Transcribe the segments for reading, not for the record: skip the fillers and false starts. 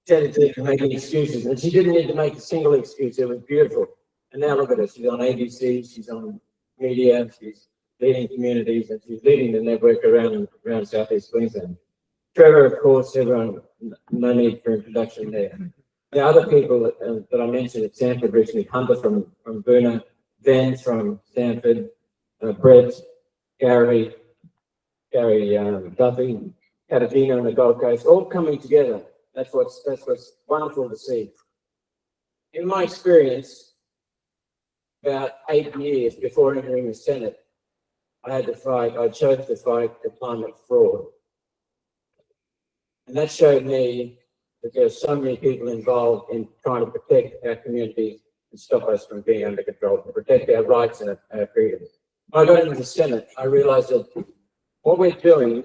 tended to making excuses, and she didn't need to make a single excuse. It was beautiful. And now look at her. She's on ABC. She's on media. She's leading communities, and she's leading the network around Southeast Queensland. Trevor, of course, everyone, no need for introduction there. The other people that I mentioned at Stanford recently, Hunter from Boona, Vance from Stanford, Brett, Gary Duffy, Katarina on the Gold Coast, all coming together. That's what's wonderful to see. In my experience, about 8 years before entering the Senate, I chose to fight the climate fraud. And that showed me that there are so many people involved in trying to protect our communities and stop us from being under control, to protect our rights and our freedoms. When I got into the Senate, I realized that what we're doing,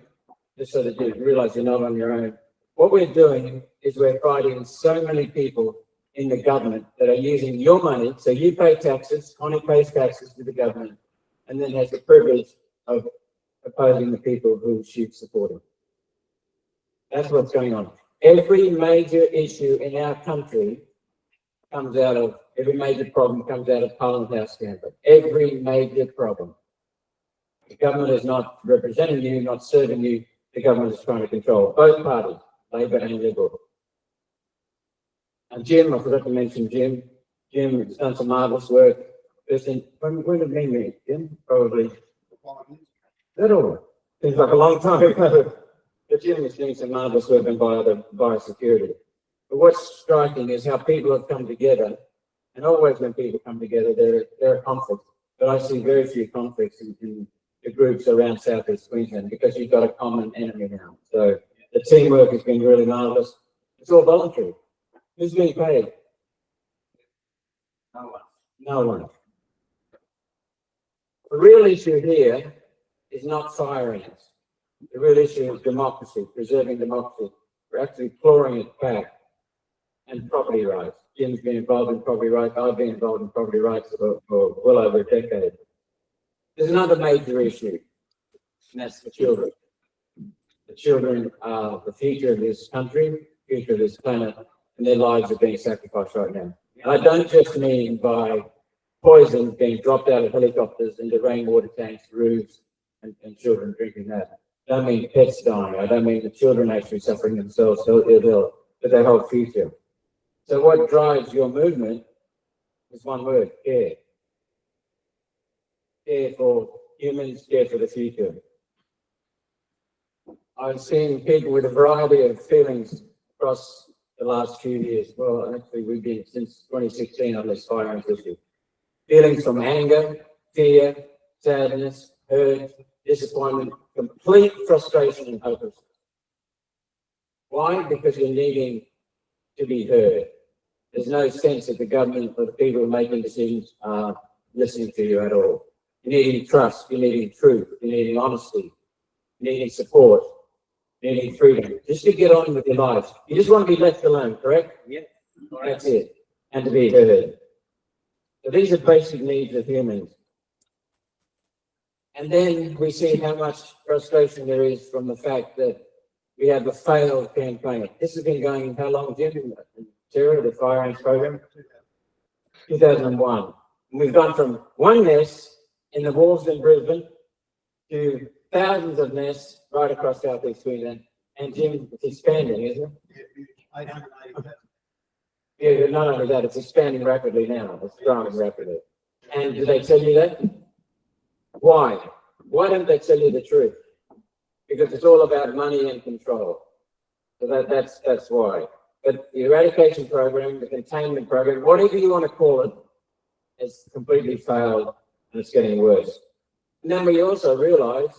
just so that you realize you're not on your own, what we're doing is we're fighting so many people in the government that are using your money. So you pay taxes, Connie pays taxes to the government, and then has the privilege of opposing the people who she's supporting. That's what's going on. Every major issue in our country comes out of, every major problem comes out of Parliament House scandal. Every major problem. The government is not representing you, not serving you. The government is trying to control both parties, Labor and Liberal. And Jim, I forgot to mention Jim. Jim has done some marvellous work. When did we meet, Jim? Probably. That all. Seems like a long time ago. But Jim is doing some marvellous work in biosecurity. But what's striking is how people have come together. And always when people come together, there are conflicts. But I see very few conflicts in the groups around Southeast Queensland because you've got a common enemy now. So the teamwork has been really marvellous. It's all voluntary. Who's being paid? No one. No one. The real issue here is not fire ants. The real issue is democracy, preserving democracy. We're actually clawing it back. And property rights. Jim's been involved in property rights. I've been involved in property rights for well over a decade. There's another major issue, and that's the children. The children are the future of this country, future of this planet, and their lives are being sacrificed right now. And I don't just mean by poison being dropped out of helicopters into rainwater tanks, roofs, and children drinking that. I don't mean pets dying. I don't mean the children actually suffering themselves so ill, but their whole future. So what drives your movement is one word: care. Care for humans, care for the future. I've seen people with a variety of feelings across the last few years. Well, actually, we've been since 2016 on this fire ant issue. Feelings from anger, fear, sadness, hurt, disappointment, complete frustration and hopelessness. Why? Because you're needing to be heard. There's no sense that the government or the people making decisions are listening to you at all. You're needing trust, you're needing truth, you're needing honesty, you're needing support, you're needing freedom. Just to get on with your lives. You just want to be left alone, correct? Yeah. That's it. And to be heard. So these are basic needs of humans. And then we see how much frustration there is from the fact that we have a failed campaign. This has been going how long, Jim? Sarah, the fire ants program? 2001. And we've gone from one nest in the wharves in Brisbane to thousands of nests right across Southeast Queensland. And Jim, it's expanding, isn't it? Yeah, not only that, it's expanding rapidly now. It's growing rapidly. And do they tell you that? Why? Why don't they tell you the truth? Because it's all about money and control. So that's why. But the eradication program, the containment program, whatever you want to call it, has completely failed and it's getting worse. And then we also realise,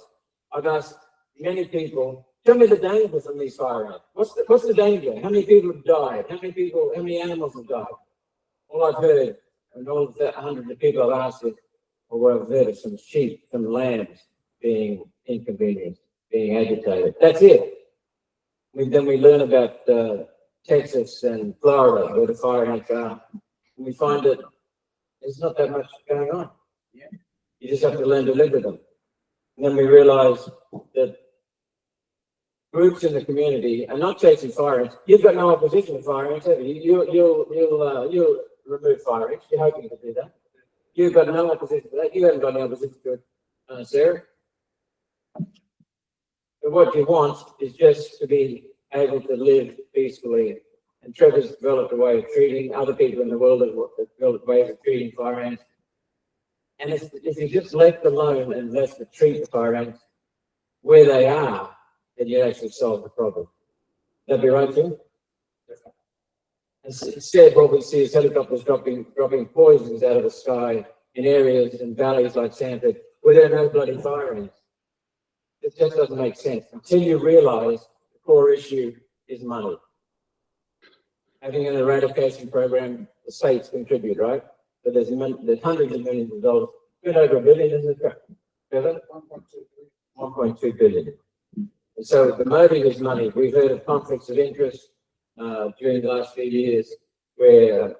I've asked many people, tell me the danger from these fire ants. What's the danger? How many people have died? How many animals have died? All I've heard, and all of the hundreds of people I've asked is, well, I've heard of some sheep, some lambs being inconvenienced, being agitated. That's it. Then we learn about Texas and Florida, where the fire ants are, and we find that there's not that much going on. Yeah. You just have to learn to live with them. And then we realise that groups in the community are not chasing fire ants. You've got no opposition to fire ants, have you? You'll remove fire ants. You're hoping to do that. You've got no opposition to that. You haven't got no opposition to it, Sarah. But what you want is just to be able to live peacefully. And Trevor's developed a way of treating, other people in the world have developed ways of treating fire ants. And if you just left alone and left to treat the fire ants where they are, then you actually solve the problem. That'd be right, Jim? Instead, what we see is helicopters dropping poisons out of the sky in areas and valleys like Sanford where there are no bloody fire ants. It just doesn't make sense until you realise the core issue is money. Having an eradication program, the states contribute, right? But there's hundreds of millions of dollars. Been over $1 billion, isn't it? 1.2 billion. And so the motive is money. We've heard of conflicts of interest during the last few years where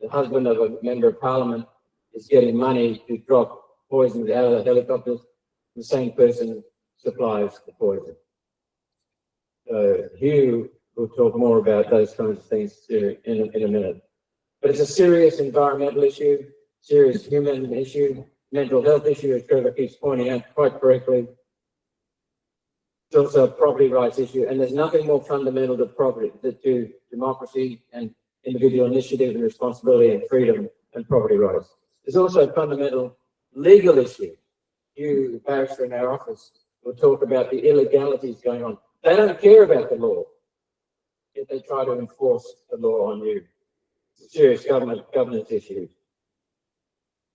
the husband of a member of parliament is getting money to drop poisons out of the helicopters. The same person supplies the poison. So Hugh will talk more about those kinds of things in a minute. But it's a serious environmental issue, serious human issue, mental health issue, as Trevor keeps pointing out quite correctly. It's also a property rights issue, and there's nothing more fundamental to democracy and individual initiative and responsibility and freedom and property rights. There's also a fundamental legal issue. You, the barrister in our office, will talk about the illegalities going on. They don't care about the law, yet they try to enforce the law on you. It's a serious governance issue.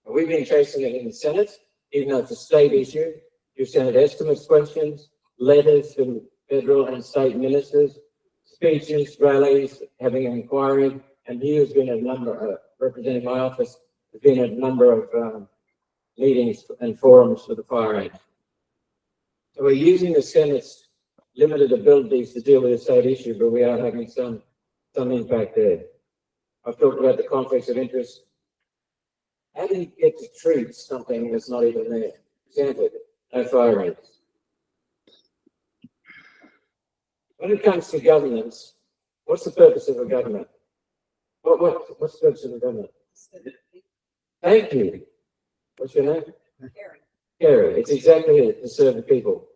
We've been chasing it in the Senate, even though it's a state issue. You've sent estimates questions, letters to federal and state ministers, speeches, rallies, having an inquiry, and he has been at a number, representing my office, has been at a number of meetings and forums for the fire ants. So we're using the Senate's limited abilities to deal with the state issue, but we are having some impact there. I've talked about the conflicts of interest. How do you get to treat something that's not even there? Example, no fire ants. When it comes to governance, what's the purpose of a government? What's the purpose of a government? Thank you. What's your name? Carrie. It's exactly it, to serve the people.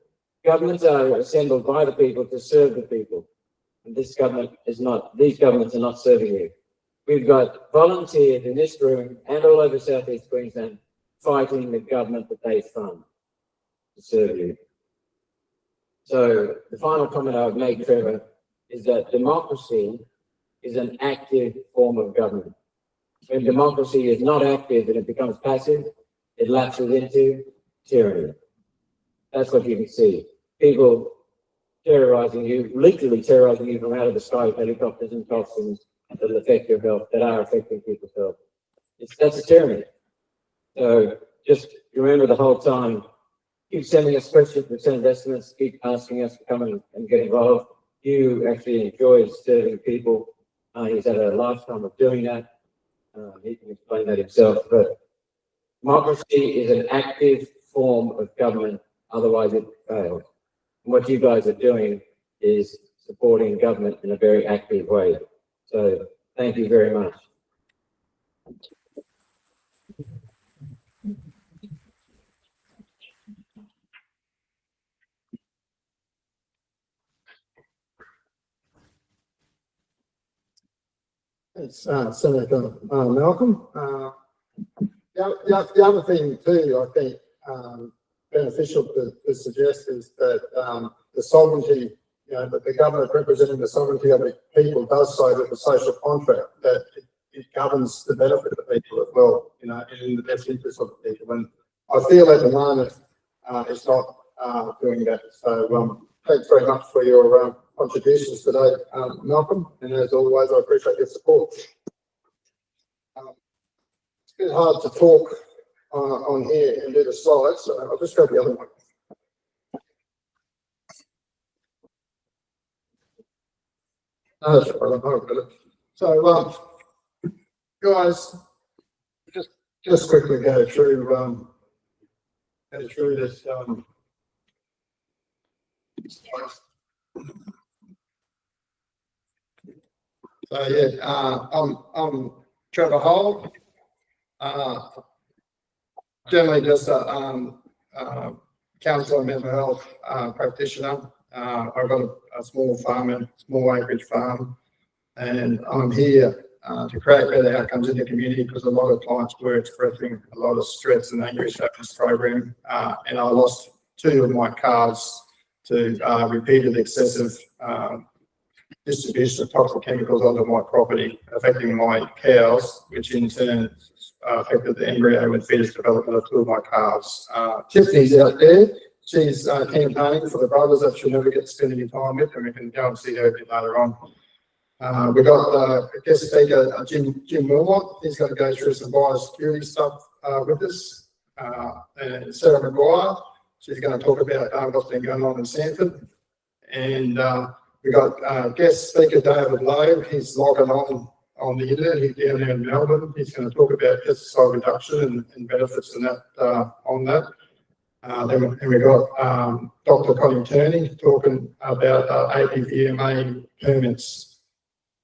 Governments are assembled by the people to serve the people. And this government is not, these governments are not serving you. We've got volunteers in this room and all over Southeast Queensland fighting the government that they fund to serve you. So the final comment I would make, Trevor, is that democracy is an active form of government. When democracy is not active and it becomes passive, it lapses into tyranny. That's what you can see. People terrorizing you, literally terrorizing you from out of the sky with helicopters and toxins that affect your health, that are affecting people's health. That's a tyranny. So just remember the whole time, keep sending us questions, we send estimates, keep asking us to come and get involved. Hugh actually enjoys serving people. He's had a lifetime of doing that. He can explain that himself, but democracy is an active form of government, otherwise it fails. And what you guys are doing is supporting government in a very active way. So thank you very much. It's Senator Malcolm. The other thing too, I think, beneficial to suggest is that the sovereignty, that the government representing the sovereignty of the people does so that the social contract, that it governs the benefit of the people as well, and in the best interest of the people. And I feel at the moment it's not doing that. So thanks very much for your contributions today, Malcolm, and as always, I appreciate your support. It's a bit hard to talk on here and do the slides, so I'll just grab the other one. No, that's right, I've got it. So, guys, just quickly go through this So yeah, I'm Trevor Hall. Generally just a counsellor and mental health practitioner. I've got a small farm, a small acreage farm, and I'm here to create better outcomes in the community because a lot of clients were expressing a lot of stress and anguish after this program, and I lost 2 of my calves to repeated excessive distribution of toxic chemicals onto my property, affecting my cows, which in turn affected the embryo and fetus development of 2 of my calves. Tiffany's out there. She's campaigning for the brothers that she'll never get to spend any time with, and we can go and see her a bit later on. We've got a guest speaker, Jim Wilmot. He's going to go through some biosecurity stuff with us. And Sarah Maguire, she's going to talk about what's been going on in Sanford. And we've got guest speaker David Lowe. He's logging on the internet. He's down there in Melbourne. He's going to talk about pesticide reduction and benefits and that on that. Then we've got Dr. Connie Turney talking about APVMA permits.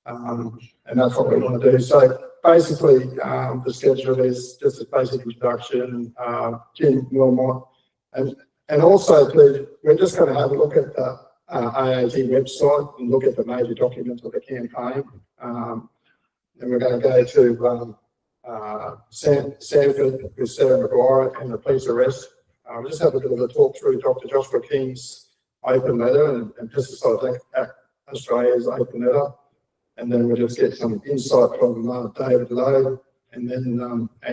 And that's what we want to do. So basically, the schedule is just a basic introduction, Jim Wilmot, and also we're just going to have a look at the AAT website and look at the major documents of the campaign. And we're going to go to Sanford with Sarah Maguire and the police arrest. We'll just have a bit of a talk through Dr. Joshua King's open letter and Pesticide Australia's open letter. And then we'll just get some insight from David Lowe, and then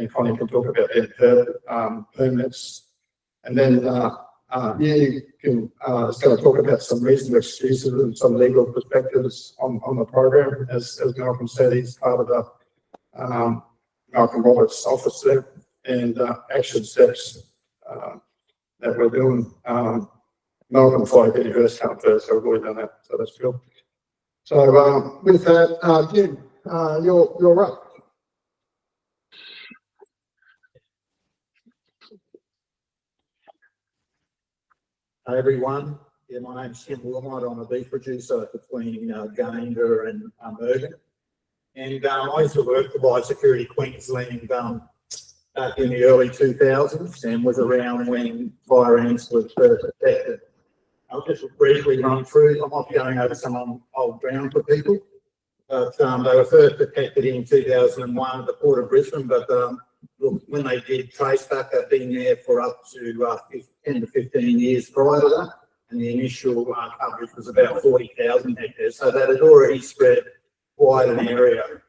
Connie can talk about their permits. And then you can it's going to talk about some reasonable excuses and some legal perspectives on the program. As Malcolm said, he's part of the Malcolm Roberts' office there, and action steps that we're doing. Malcolm thought he'd first come first, so we've already done that, so that's cool. So with that, Jim, you're up. Hi everyone, my name's Tim Wilmot. I'm a beef producer between Gayndah and Ergon. And I used to work for Biosecurity Queensland back in the early 2000s and was around when fire ants were first detected. I'll just briefly run through. I might be going over some old ground for people, but they were first detected in 2001 at the Port of Brisbane, but look, when they did trace back, they've been there for up to 10 to 15 years prior to that, and the initial coverage was about 40,000 hectares, so that had already spread quite an area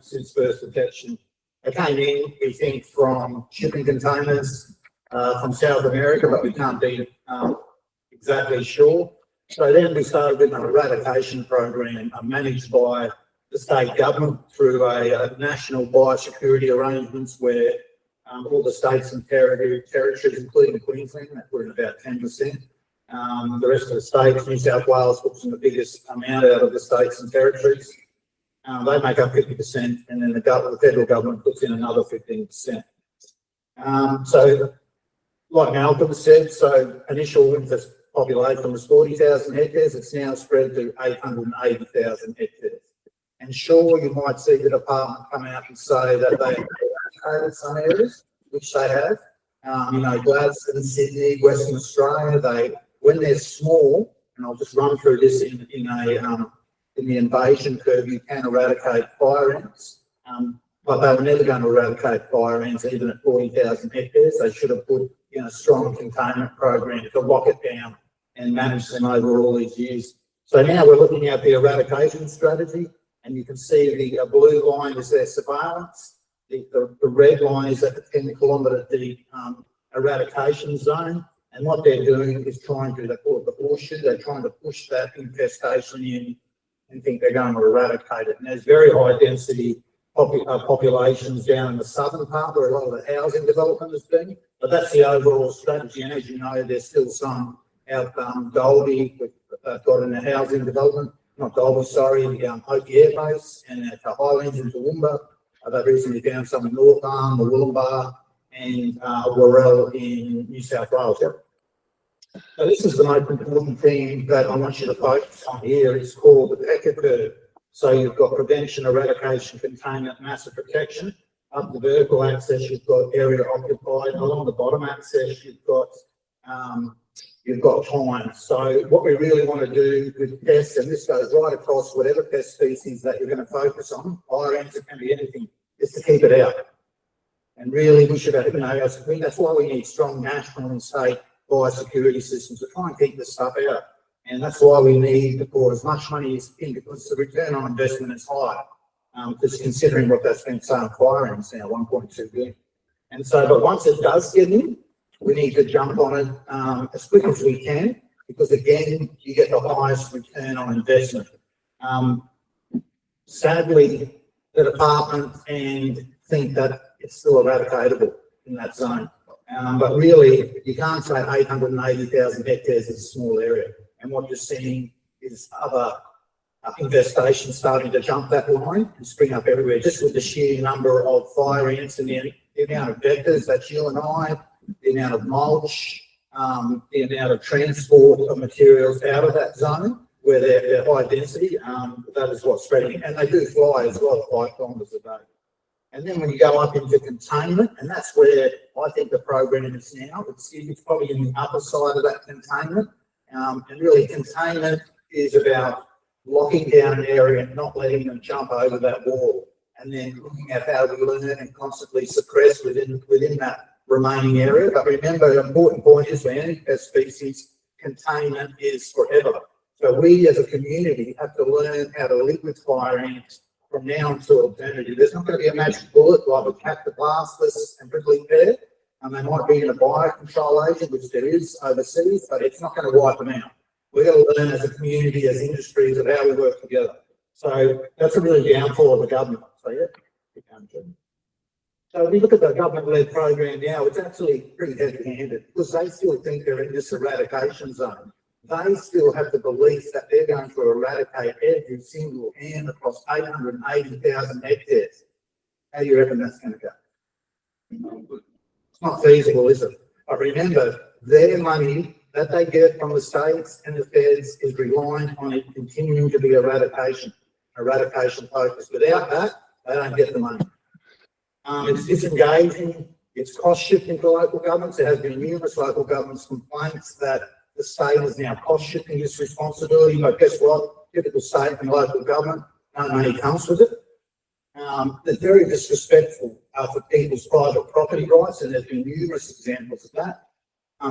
since first detection. They came in, we think, from shipping containers from South America, but we can't be exactly sure. So then we started with an eradication program managed by the state government through a national biosecurity arrangements where all the states and territories, including Queensland, that were at about 10%. The rest of the states, New South Wales, puts in the biggest amount out of the states and territories. They make up 50%, and then the federal government puts in another 15%. So, like Malcolm said, so initial winter population was 40,000 hectares. It's now spread to 880,000 hectares. And sure, you might see the department come out and say that they have eradicated some areas, which they have. Gladstone, Sydney, Western Australia, when they're small, and I'll just run through this in the invasion curve, you can eradicate fire ants. But they were never going to eradicate fire ants even at 40,000 hectares. They should have put a strong containment program to lock it down and manage them over all these years. So now we're looking at the eradication strategy, and you can see the blue line is their surveillance. The red line is at the 10-kilometre deep eradication zone. And what they're doing is trying to, they call it the horseshoe, they're trying to push that infestation in and think they're going to eradicate it. And there's very high density populations down in the southern part where a lot of the housing development has been. But that's the overall strategy. And as you know, there's still some out Goldie got in the housing development, not Goldie, sorry, Hopi Air Base, and at the Highlands in Toowoomba. They've recently found some in North Arm, the Wollumbar, and Warrell in New South Wales. So this is the most important thing that I want you to focus on here. It's called the Pecker curve. So you've got prevention, eradication, containment, massive protection. Up the vertical axis, you've got area occupied. Along the bottom axis, you've got time. So what we really want to do with pests, and this goes right across whatever pest species that you're going to focus on, fire ants, it can be anything, is to keep it out. And really, we should have, that's why we need strong national and state biosecurity systems to try and keep this stuff out. And that's why we need to pour as much money as in, because the return on investment is high. Just considering what that's been saying, fire ants now, 1.2 billion. And so, but once it does get in, we need to jump on it as quick as we can, because again, you get the highest return on investment. Sadly, the department think that it's still eradicatable in that zone. But really, you can't say 880,000 hectares is a small area. And what you're seeing is other infestations starting to jump that line and spring up everywhere, just with the sheer number of fire ants and the amount of vectors that you and I, the amount of mulch, the amount of transport of materials out of that zone where they're high density, that is what's spreading. And they do fly as well, 5 kilometres a day. And then when you go up into containment, and that's where I think the program is now, it's probably in the upper side of that containment. And really containment is about locking down an area and not letting them jump over that wall. And then looking at how we learn and constantly suppress within that remaining area. But remember, the important point is for any pest species, containment is forever. So we as a community have to learn how to live with fire ants from now until alternative. There's not going to be a magic bullet like a cactoblastis and prickly pear, and they might be in a biocontrol agent, which there is overseas, but it's not going to wipe them out. We've got to learn as a community, as industries, of how we work together. So that's a really downfall of the government. So yeah. So if we look at the government-led program now, it's actually pretty heavy-handed because they still think they're in this eradication zone. They still have the belief that they're going to eradicate every single ant across 880,000 hectares. How do you reckon that's going to go? It's not feasible, is it? But remember, their money that they get from the states and the feds is reliant on it continuing to be eradication focused. Without that, they don't get the money. It's disengaging, it's cost shifting to local governments. There has been numerous local governments complaints that the state is now cost shifting this responsibility, but guess what? Typical state and local government, no money comes with it. They're very disrespectful for people's private property rights, and there's been numerous examples of that.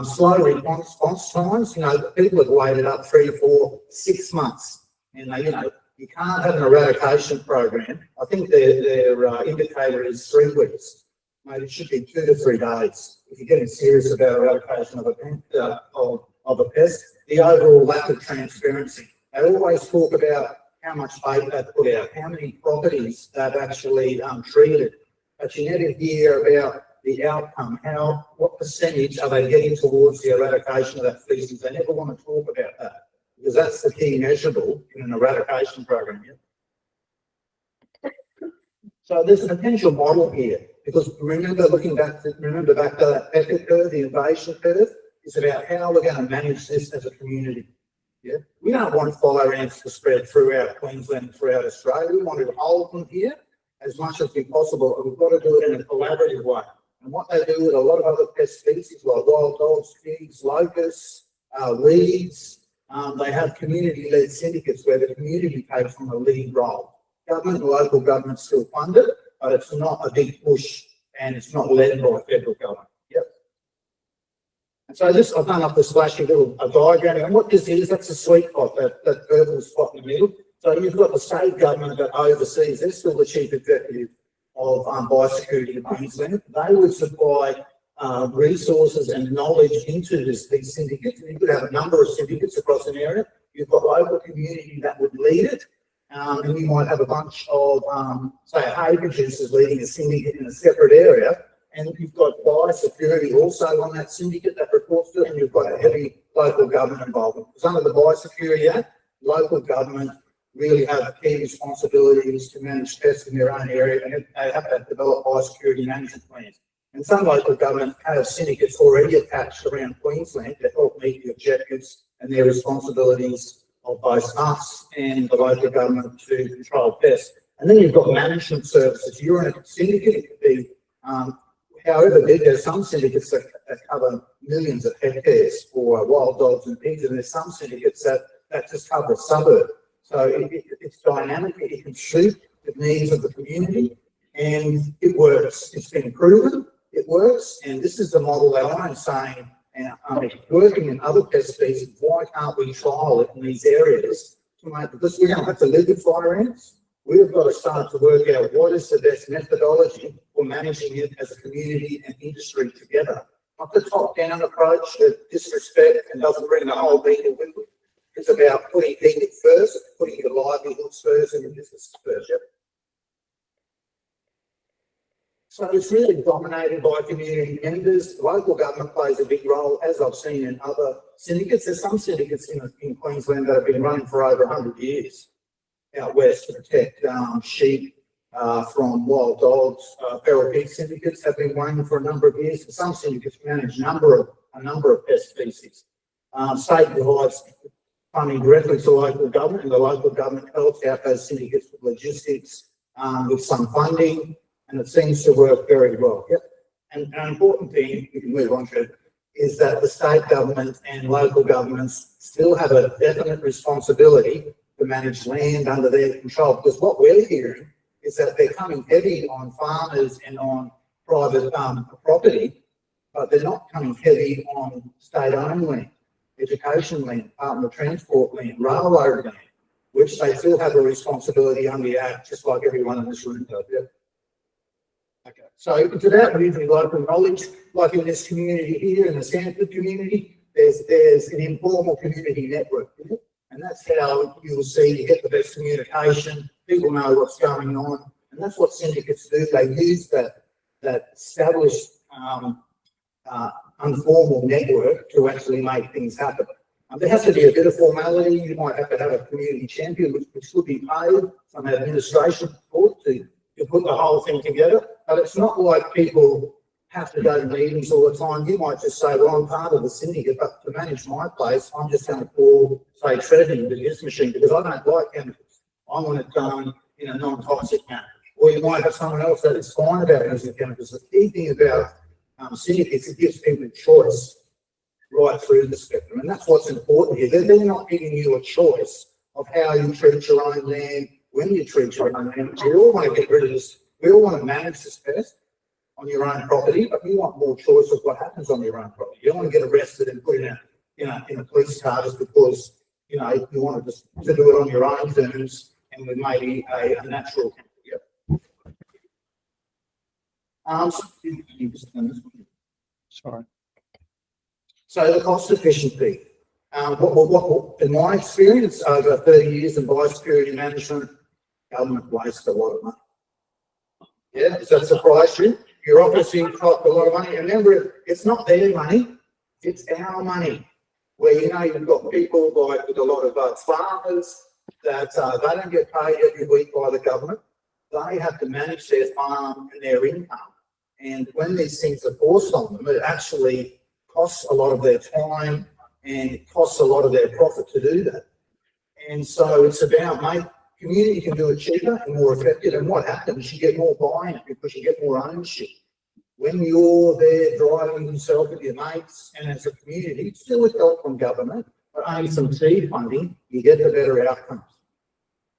Slow response times, people have waited up 3, 4, 6 months, and you can't have an eradication program. I think their indicator is 3 weeks. Maybe it should be 2 to 3 days if you're getting serious about eradication of a pest. The overall lack of transparency. They always talk about how much bait they've put out, how many properties they've actually treated, but you never hear about the outcome, what percentage are they getting towards the eradication of that species. They never want to talk about that, because that's the key measurable in an eradication program. Yeah? So there's a potential model here, because remember back to that Pecker curve, the invasion curve, is about how we're going to manage this as a community. Yeah, we don't want fire ants to spread throughout Queensland and throughout Australia. We want to hold them here as much as possible, and we've got to do it in a collaborative way. And what they do with a lot of other pest species like wild dogs, pigs, locusts, weeds, they have community-led syndicates where the community takes on a lead role. Government and local government still fund it, but it's not a big push and it's not led by federal government. Yep. And so this, I've done up this flashy little diagram, and what this is, that's a sweet spot, that purple spot in the middle. So you've got the state government that oversees, they're still the chief executive of biosecurity in Queensland. They would supply resources and knowledge into these syndicates. You could have a number of syndicates across an area. You've got local community that would lead it, and you might have a bunch of, say, hay producers leading a syndicate in a separate area, and you've got biosecurity also on that syndicate that reports to it, and you've got a heavy local government involvement. Because under the Biosecurity Act, local government really have key responsibilities to manage pests in their own area, and they have to develop biosecurity management plans. And some local government have syndicates already attached around Queensland to help meet the objectives and their responsibilities of both us and the local government to control pests. And then you've got management services. You're in a syndicate, it could be however big. There's some syndicates that cover millions of hectares for wild dogs and pigs, and there's some syndicates that just cover a suburb. So it's dynamic, it can suit the needs of the community, and it works. It's been proven, it works, and this is the model that I'm saying, and working in other pest species, why can't we trial it in these areas to make, because we're going to have to live with fire ants. We've got to start to work out what is the best methodology for managing it as a community and industry together. Not the top-down approach that disrespect and doesn't bring the whole people with it. It's about putting people first, putting your livelihoods first and your business first. Yep. So it's really dominated by community members. Local government plays a big role, as I've seen in other syndicates. There's some syndicates in Queensland that have been running for over 100 years out west to protect sheep from wild dogs. Feral pig syndicates have been running for a number of years. And some syndicates manage a number of pest species. State provides funding directly to local government, and the local government helps out those syndicates with logistics, with some funding, and it seems to work very well. Yep. And an important thing, we can move on to, is that the state government and local governments still have a definite responsibility to manage land under their control, because what we're hearing is that they're coming heavy on farmers and on private property, but they're not coming heavy on state-owned land, education land, Department of Transport land, railway land, which they still have a responsibility under the Act, just like everyone in this room does. Yeah. Okay. So it's about using local knowledge, like in this community here, in the Sanford community, there's an informal community network, and that's how you'll see you get the best communication. People know what's going on, and that's what syndicates do. They use that established informal network to actually make things happen. There has to be a bit of formality. You might have to have a community champion, which would be paid, some administration support to put the whole thing together. But it's not like people have to go to meetings all the time. You might just say, well, I'm part of the syndicate, but to manage my place, I'm just going to call, say, Trevor into this machine because I don't like chemicals. I want it done in a non-toxic manner. Or you might have someone else that is fine about using chemicals. The key thing about syndicates, it gives people choice right through the spectrum. And that's what's important here. They're not giving you a choice of how you treat your own land, when you treat your own land. We all want to get rid of this. We all want to manage this pest on your own property, but you want more choice of what happens on your own property. You don't want to get arrested and put in a police car just because, you want to just to do it on your own terms and with maybe a natural chemical. Yep. Sorry. So the cost efficiency. What in my experience over 30 years in biosecurity management, government wastes a lot of money. Yeah, does that surprise you? Bureaucracy costs a lot of money. And remember, it's not their money, it's our money. Where you've got people like with a lot of farmers that they don't get paid every week by the government. They have to manage their farm and their income. And when these things are forced on them, it actually costs a lot of their time and it costs a lot of their profit to do that. And so it's about community can do it cheaper and more effective. And what happens, you get more buy-in because you get more ownership. When you're there driving yourself with your mates and as a community, still with help from government, but only some seed funding, you get the better outcomes.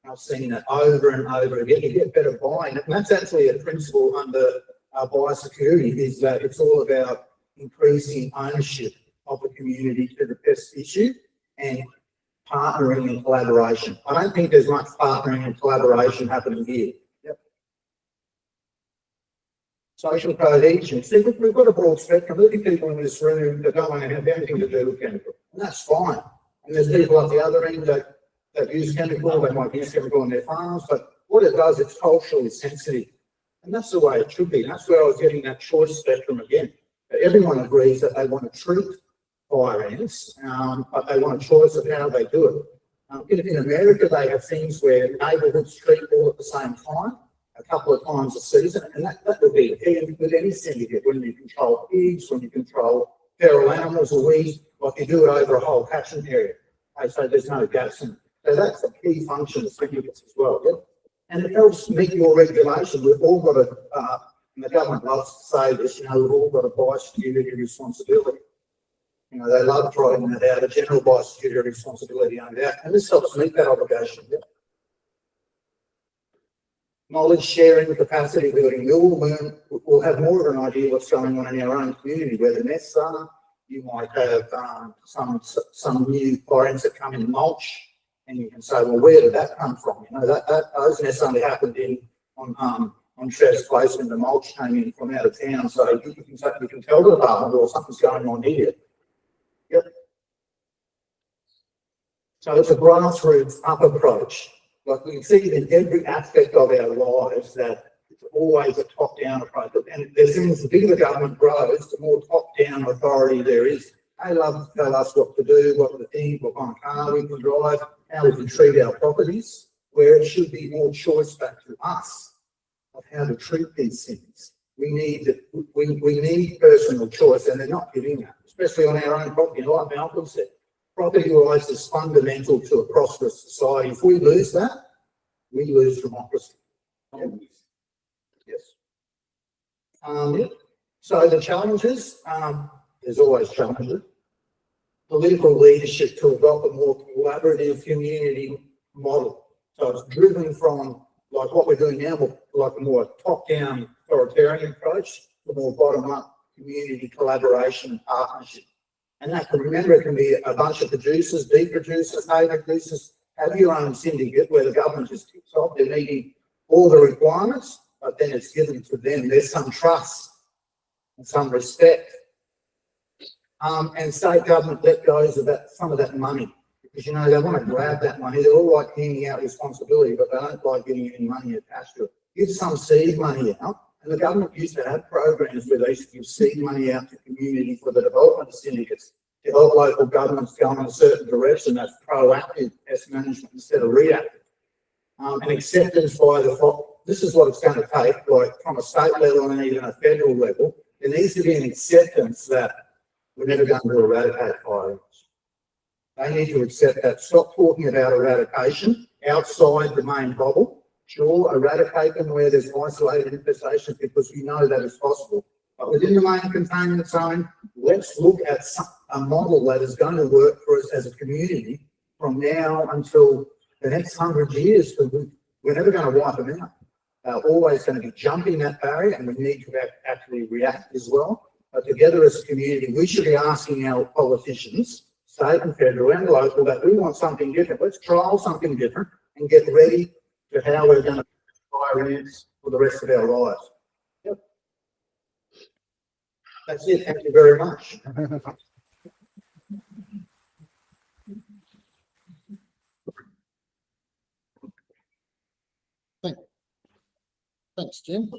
I've seen it over and over again. You get better buy-in. And that's actually a principle under biosecurity, is that it's all about increasing ownership of the community to the pest issue and partnering and collaboration. I don't think there's much partnering and collaboration happening here. Yep. Social cohesion. See, we've got a broad spectrum. Look at people in this room that don't want to have anything to do with chemical. And that's fine. And there's people at the other end that use chemical, they might use chemical on their farms, but what it does, it's culturally sensitive. And that's the way it should be. And that's where I was getting that choice spectrum again. Everyone agrees that they want to treat fire ants, but they want a choice of how they do it. In America, they have things where neighbourhoods treat all at the same time. couple of times a season, and that would be with any syndicate, when you control pigs, when you control feral animals or weeds, like you do it over a whole catchment area. Okay, so there's no gaps in it. So that's the key function of syndicates as well. Yep. And it helps meet your regulation. We've all got to, and the government loves to say this, we've all got a biosecurity responsibility. They love driving that out, a general biosecurity responsibility under that, and this helps meet that obligation. Yep. Knowledge sharing, capacity building. We'll have more of an idea what's going on in our own community, where the nests are. You might have some new clients that come in mulch, and you can say, well, where did that come from? Those nests only happened on Trev's place when the mulch came in from out of town. So you can tell the department, or something's going on here. Yep. So it's a grassroots up approach. Like we can see in every aspect of our lives that it's always a top-down approach. And there seems the bigger the government grows, the more top-down authority there is. They love to tell us what to do, what to think, what kind of car we can drive, how we can treat our properties, where it should be more choice back to us of how to treat these things. We need personal choice, and they're not giving that, especially on our own property. Like Malcolm said, property rights is fundamental to a prosperous society. If we lose that, we lose democracy. Yes. So the challenges, there's always challenges. Political leadership to adopt a more collaborative community model. So it's driven from like what we're doing now, like a more top-down authoritarian approach, to more bottom-up community collaboration and partnership. And that can, remember, it can be a bunch of producers, beef producers, hay producers, have your own syndicate where the government just kicks off. They're meeting all the requirements, but then it's given to them. There's some trust and some respect. And state government let go of some of that money, because, they want to grab that money. They're all like handing out responsibility, but they don't like getting any money attached to it. Give some seed money out. And the government used to have programs where they used to give seed money out to community for the development of syndicates to help local governments go in a certain direction. That's proactive pest management instead of reactive. And acceptance by this is what it's going to take, like from a state level and even a federal level. There needs to be an acceptance that we're never going to eradicate fire. They need to accept that. Stop talking about eradication outside the main bubble. Sure, eradicate them where there's isolated infestations, because we know that is possible. But within the main containment zone, let's look at a model that is going to work for us as a community from now until the next 100 years. We're never going to wipe them out. They're always going to be jumping that barrier, and we need to actually react as well. But together as a community, we should be asking our politicians, state and federal and local, that we want something different. Let's trial something different and get ready to how we're going to fire ants for the rest of our lives. Yep. That's it. Thank you very much. Thanks, Jim.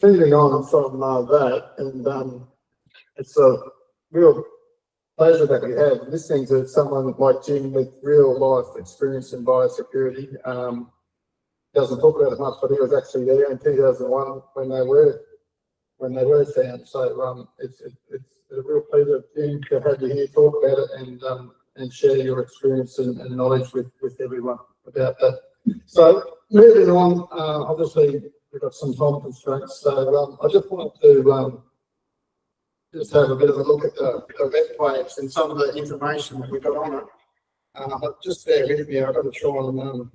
Moving on from that, and it's a real pleasure that we have listening to someone like Jim with real life experience in biosecurity. Doesn't talk about it much, but he was actually there in 2001 when they were found. So it's a real pleasure, Jim, to have you here talk about it and share your experience and knowledge with everyone about that. So moving on, obviously we've got some time constraints, so I just wanted to just have a bit of a look at the web page and some of the information that we got on it. But just bear with me, I've got to try and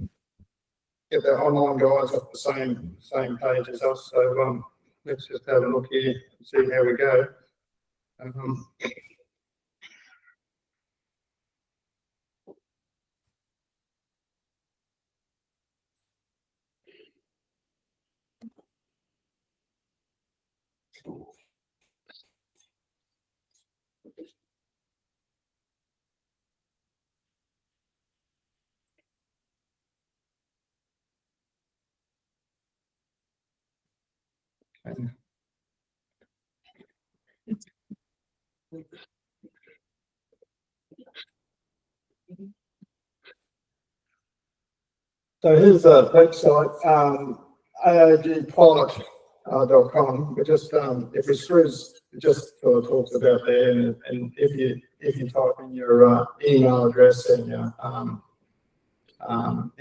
get the online guys up the same page as us. So let's just have a look here and see how we go. Okay. So here's the website, aogpilot.com. But just if we screws, just sort of talks about there, and if you type in your email address and your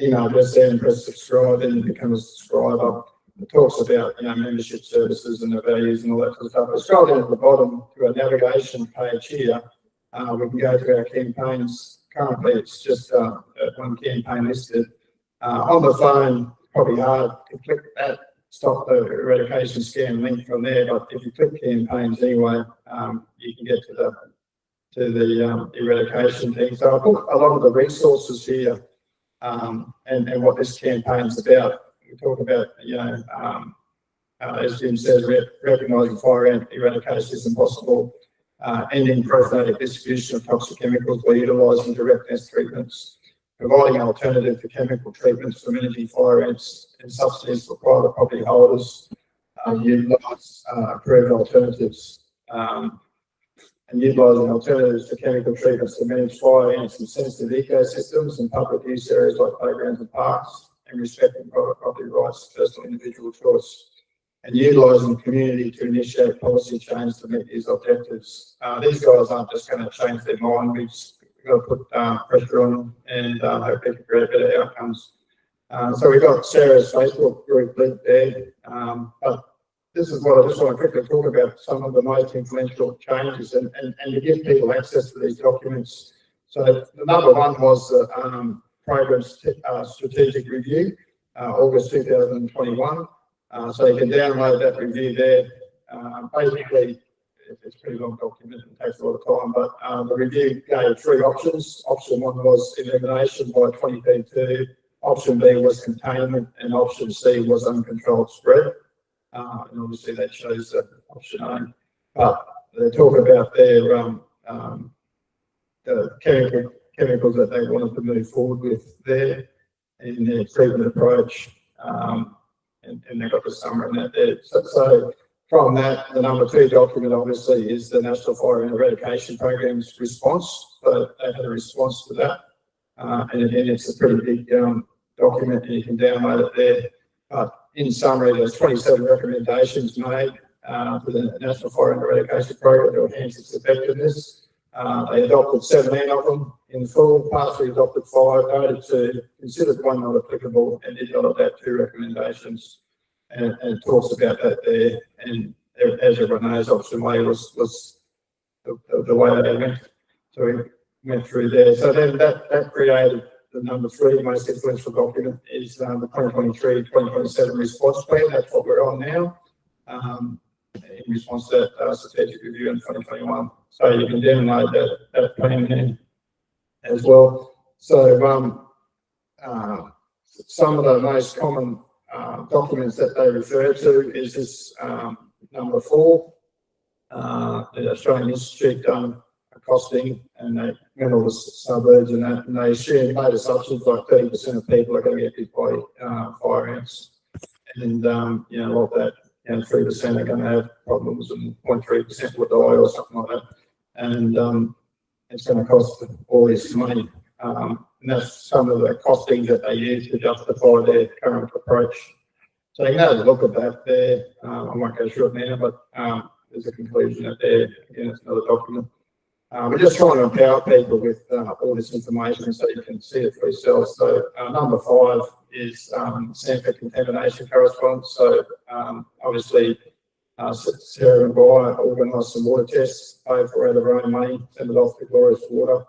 email address there and press subscribe, then you become a subscriber. It talks about membership services and the values and all that sort of stuff. But scroll down to the bottom to our navigation page here. We can go to our campaigns. Currently, it's just one campaign listed. On the phone, probably hard to click that stop the eradication scam link from there. But if you click campaigns anyway, you can get to the eradication thing. So I put a lot of the resources here and what this campaign's about. We talk about, as Jim says, recognising fire ant eradication is impossible. Ending prophylactic distribution of toxic chemicals by utilising direct nest treatments, providing an alternative to chemical treatments for managing fire ants and subsidies for private property holders, utilise proven alternatives, and utilising alternatives to chemical treatments to manage fire ants in sensitive ecosystems and public use areas like playgrounds and parks, and respecting private property rights, personal individual choice, and utilising community to initiate policy change to meet these objectives. These guys aren't just going to change their mind. We've got to put pressure on them and hope they can create better outcomes. So we've got Sarah's Facebook group link there. But this is what I just want to quickly talk about, some of the most influential changes and to give people access to these documents. So the number one was the program strategic review, August 2021. So you can download that review there. Basically, it's a pretty long document and takes a lot of time, but the review gave three options. Option one was elimination by 2032, option B was containment, and option C was uncontrolled spread. And obviously they chose option A. But they talk about their the chemicals that they wanted to move forward with there in their treatment approach. And they've got the summary in that there. So from that, the number two document obviously is the National Fire and Eradication Program's response. So they had a response to that. And again, it's a pretty big document and you can download it there. But in summary, there's 27 recommendations made for the National Fire and Eradication Program to enhance its effectiveness. They adopted 17 of them in full, partially adopted 5, noted 2, considered 1 not applicable, and did not adopt 2 recommendations. And it talks about that there. And as everyone knows, option A was the way they went. So we went through there. So then that created the number 3 most influential document is the 2023-2027 response plan. That's what we're on now. In response to that strategic review in 2021. So you can download that plan there as well. So some of the most common documents that they refer to is this number 4, the Australian Institute done a costing, and they went all the suburbs and that, and they made assumptions like 30% of people are going to get hit by fire ants, and like that. 3% are going to have problems and 0.3% will die or something like that. And it's going to cost all this money. And that's some of the costings that they use to justify their current approach. So you can have a look at that there. I won't go through it now, but there's a conclusion that there. Again, it's another document. We're just trying to empower people with all this information so you can see it for yourselves. So number 5 is Sanford contamination correspondence. So obviously Sarah and Guy organised some water tests, paid for out of their own money, sent it off to Glorious Water.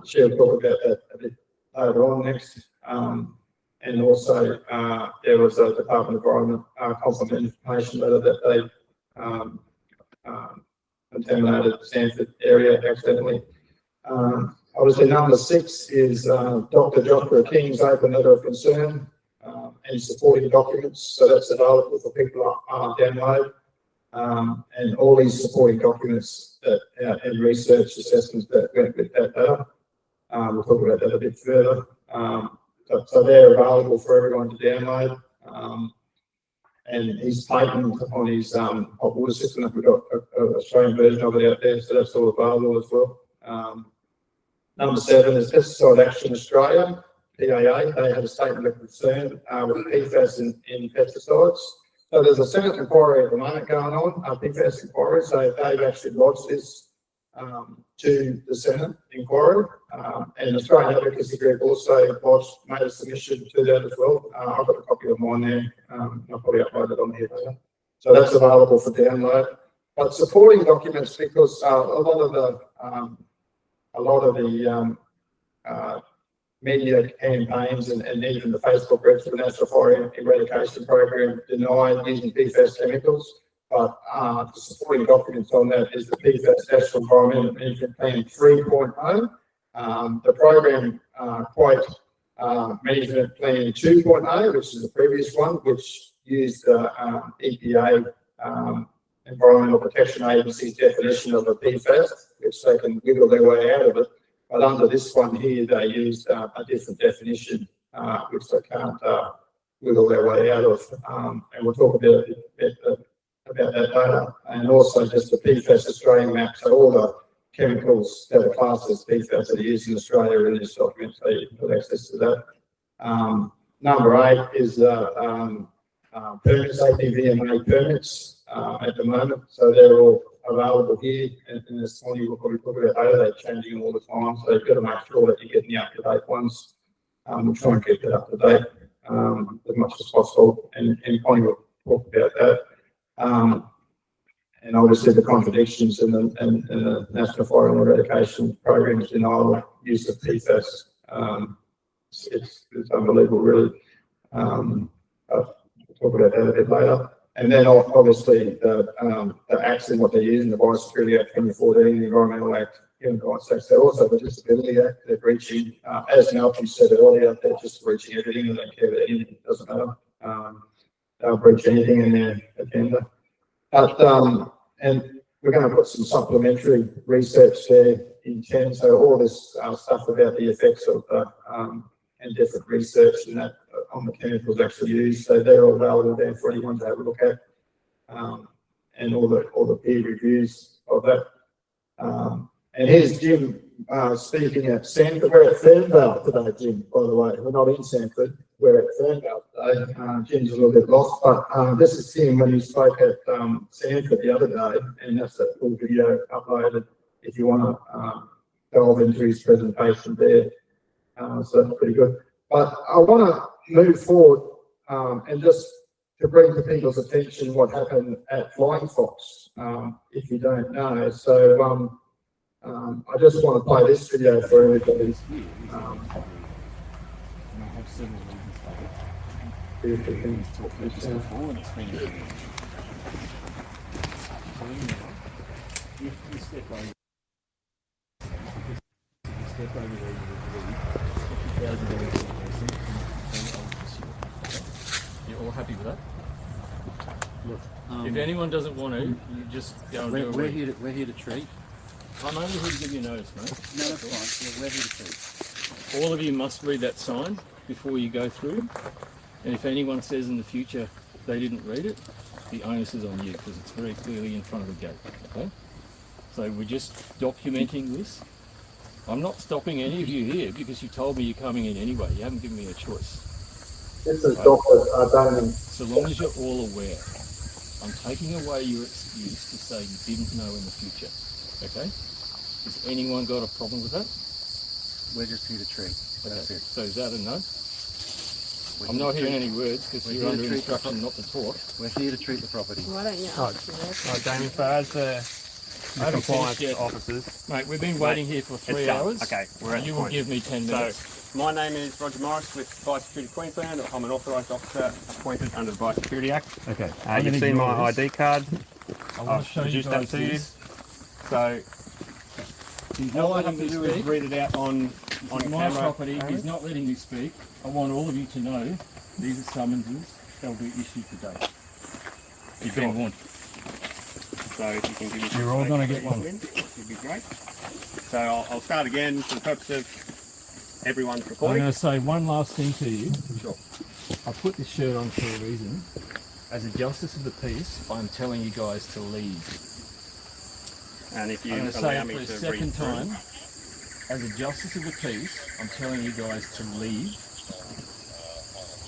She'll talk about that a bit later on next. And also there was a Department of Environment confirmation letter that they contaminated Sanford area accidentally. Obviously, number 6 is Dr. Joshua King's open letter of concern and supporting documents. So that's available for people to download. And all these supporting documents that and research assessments that went with that letter. We'll talk about that a bit further. So they're available for everyone to download. And his patent on his hot water system, we've got an Australian version of it out there, so that's all available as well. Number 7 is Pesticide Action Australia. PAA. They had a statement of concern with PFAS in pesticides. So there's a Senate inquiry at the moment going on, PFAS inquiry. So they've actually lodged this to the Senate inquiry, and Australian Advocacy Group also made a submission to that as well. I've got a copy of mine there. I'll probably upload it on here later. So that's available for download. But supporting documents, because a lot of the media campaigns and even the Facebook groups for the National Fire Eradication Program deny using PFAS chemicals. But the supporting documents on that is the PFAS National Environmental Management Plan 3.0, the program Management Plan 2.0, which is the previous one, which used EPA Environmental Protection Agency's definition of a PFAS, which they can wiggle their way out of it. But under this one here, they used a different definition, which they can't wiggle their way out of. And we'll talk about that later. And also just the PFAS Australian map. So all the chemicals that are classed as PFAS that are used in Australia in this document, so you can have access to that. Number 8 is permit safety VMA permits at the moment. So they're all available here, and this morning we'll probably talk about how they're changing all the time. So you've got to make sure that you're getting the up-to-date ones. We'll try and keep that up to date as much as possible, and Connie will talk about that. And obviously the contradictions in the National Fire Eradication Program's denial use of PFAS. It's unbelievable, really. We'll talk about that a bit later. And then obviously the acts and what they're using, the Biosecurity Act 2014, the Environmental Act, Human Rights Act, they're also the Disability Act, they're breaching, as Malcolm said earlier, they're just breaching everything, they don't care about anything, it doesn't matter. They'll breach anything in their agenda. But, and we're going to put some supplementary research there in 10, so all this stuff about the effects of and different research and that on the chemicals actually used, so they're all available there for anyone to have a look at, and all the peer reviews of that. And here's Jim speaking at Sanford. We're at Fernvale today, Jim, by the way. We're not in Sanford, we're at Fernvale today. Jim's a little bit lost, but this is him when he spoke at Sanford the other day, and that's a full video uploaded if you want to delve into his presentation there. So that's pretty good. But I want to move forward and just to bring to people's attention what happened at Flying Fox, if you don't know. So I just want to play this video for everybody. You're all happy with that? Look, if anyone doesn't want to, you just go and do it. We're here to treat. I'm only here to give you notice, mate. No, that's fine. Yeah, we're here to treat. All of you must read that sign before you go through. And if anyone says in the future they didn't read it, the onus is on you because it's very clearly in front of the gate. Okay? So we're just documenting this. I'm not stopping any of you here because you told me you're coming in anyway. You haven't given me a choice. This is Dr. Damon. So long as you're all aware, I'm taking away your excuse to say you didn't know in the future. Okay? Has anyone got a problem with that? We're just here to treat. That's it. So is that a no? I'm not hearing any words because you're under instruction not to talk. We're here to treat the property. Why don't you ask the rest? Damien, so as the compliance officers, Mate, we've been waiting here for 3 hours. Okay, we're at You the will point. give me 10 minutes. So, my name is Roger Morris with Biosecurity Queensland. I'm an authorised officer appointed under the Biosecurity Act. Okay. You've seen my ID card. I want to show you produced that guys to you. this. So, He's all not I have letting to me do is speak. read it out on It's my camera. property. He's not letting me speak. I want all of you to know these are summonses that will be issued today. You've been warned. So if you can give me some You're all gonna get one. Would be great. So I'll start again for the purpose of everyone's I'm recording. going to say one last thing to you. Sure. I put this shirt on for a reason. As a justice of the peace, I'm telling you guys to leave. And if you I'm going to allow say it me for a to second read through. time. As a justice of the peace, I'm telling you guys to leave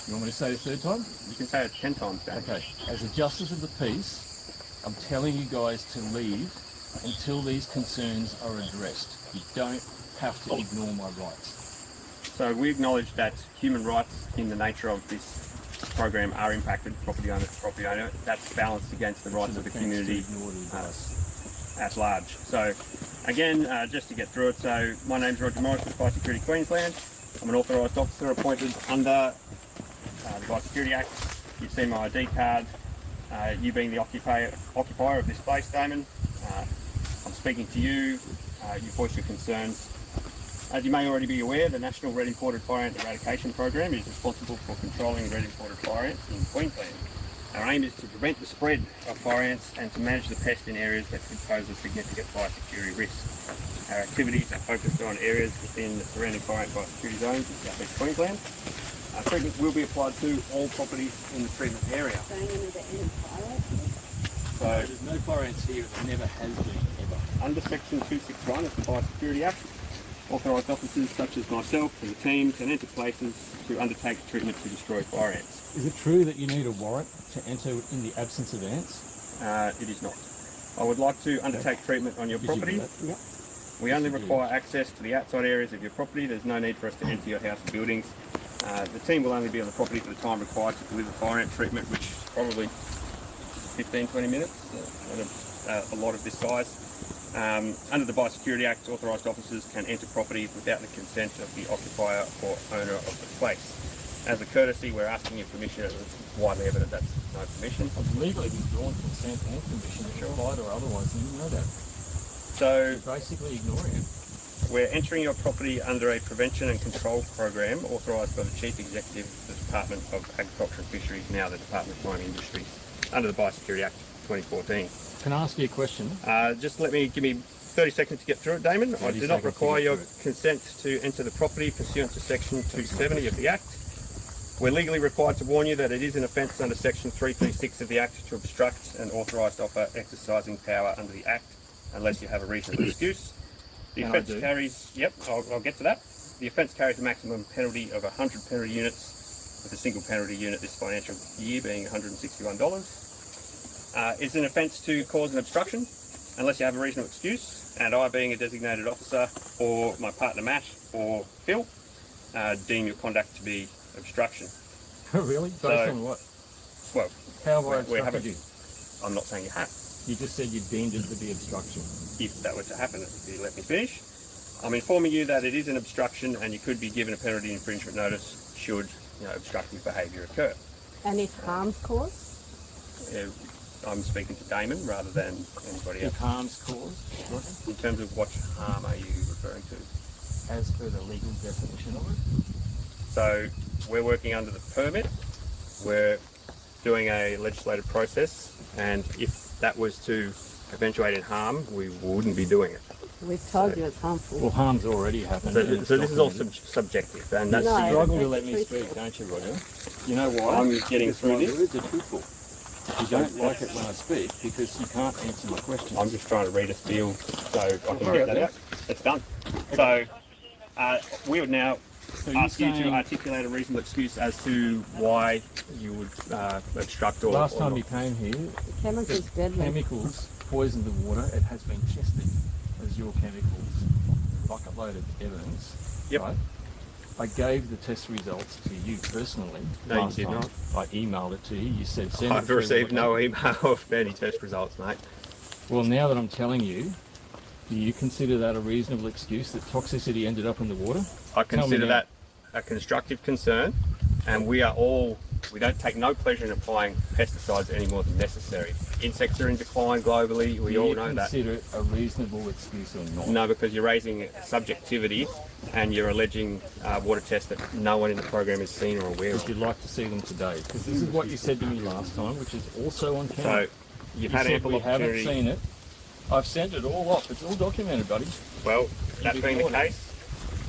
You want me to say it a third time? You can say it 10 times, Dan. Okay. As a justice of the peace, I'm telling you guys to leave until these concerns are addressed. You don't have to ignore my rights. So we acknowledge that human rights in the nature of this program are impacted, property owner to property owner. That's balanced against the rights of the community at large. So again, just to get through it, so my name's Roger Morris with Biosecurity Queensland. I'm an authorised officer appointed under the Biosecurity Act. You've seen my ID card. You being the occupier of this place, Damon. I'm speaking to you. You voiced your concerns. As you may already be aware, the National Red Imported Fire Ant Eradication Program is responsible for controlling red imported fire ants in Queensland. Our aim is to prevent the spread of fire ants and to manage the pest in areas that could pose a significant biosecurity risk. Our activities are focused on areas within the surrounding fire ant biosecurity zones in South East Queensland. Treatment will be applied to all properties in the treatment area. So There's no fire ants here. There never has been, ever. under Section 261 of the Biosecurity Act, authorised officers such as myself and the team can enter places to undertake treatment to destroy fire ants. Is it true that you need a warrant to enter in the absence of ants? It is not. I would like to undertake treatment on your Did you do property. that? We only Yes, you do. require access to the outside areas of your property. There's no need for us to enter your house or buildings. The team will only be on the property for the time required to deliver fire ant treatment, which is probably 15-20 minutes at a lot of this size. Under the Biosecurity Act, authorised officers can enter properties without the consent of the occupier or owner of the place. As a courtesy, we're asking your permission. It's widely evident that's no permission. I've legally withdrawn consent and permission to provide or otherwise. You didn't know that. So You're basically ignoring it. we're entering your property under a prevention and control program authorised by the Chief Executive of the Department of Agriculture and Fisheries, now the Department of Mining Industries, under the Biosecurity Act 2014. Can I ask you a question? Just give me 30 seconds to get through it, Damon. I 30 do not seconds to require get your through consent to enter the property pursuant to Section 270 of the Act. We're legally required to warn you that it is an offence under Section 336 of the Act to obstruct an authorised offer exercising power under the Act unless you have a reasonable excuse. The And I offence do. carries, I'll get to that. The offence carries a maximum penalty of 100 penalty units, with a single penalty unit this financial year being $161. It's an offence to cause an obstruction unless you have a reasonable excuse, and I, being a designated officer, or my partner Matt or Phil, deem your conduct to be obstruction. Really? Based So- on what? Well, How have I we obstructed haven't- you? I'm not saying you have. You just said you deemed it to be obstruction. If that were to happen, if you let me finish, I'm informing you that it is an obstruction and you could be given a penalty infringement notice should obstructive behaviour occur. And if harm's caused? I'm speaking to Damon rather than anybody If else. harm's caused, Roger, In terms of what harm are you referring to? as per the legal definition of it. So we're working under the permit. We're doing a legislative process, and if that was to eventuate in harm, we wouldn't be doing it. We've told you it's harmful. Well, harm's already happened. So, and it's so this is all documented. subjective, and that's No. the, Struggle to let That's me the speak, truth. don't you, Roger? You know why? I'm getting Because through my this. words are truthful. You don't like it when I speak because you can't answer my questions. I'm just trying to read a spiel so I can hurry get up that then. out. It's done. So we would now So you're ask you to saying articulate a reasonable excuse as to why you would obstruct or last or time not. you came here, The chemical's deadly. chemicals poisoned the water. It has been tested as your chemicals. Bucket-load of evidence. Yep. Right? I gave the test results to you personally. No, you last did time. not. I emailed it to you. You said send it I've through received the- no email of any test results, mate. Well, now that I'm telling you, do you consider that a reasonable excuse that toxicity ended up in the water? I Tell me consider now. that a constructive concern, and we don't take no pleasure in applying pesticides any more than necessary. Insects are in decline globally, we Do all you know that. consider it a reasonable excuse or not? No, because you're raising subjectivity and you're alleging water tests that no one in the program has seen or aware Would of. you like to see them today? Because this is what you said to me last time, which is also on So camera. you've You had said ample we haven't opportunity. seen it. I've sent it all off. It's all documented, buddy. Well, that You've being the ignored it. case,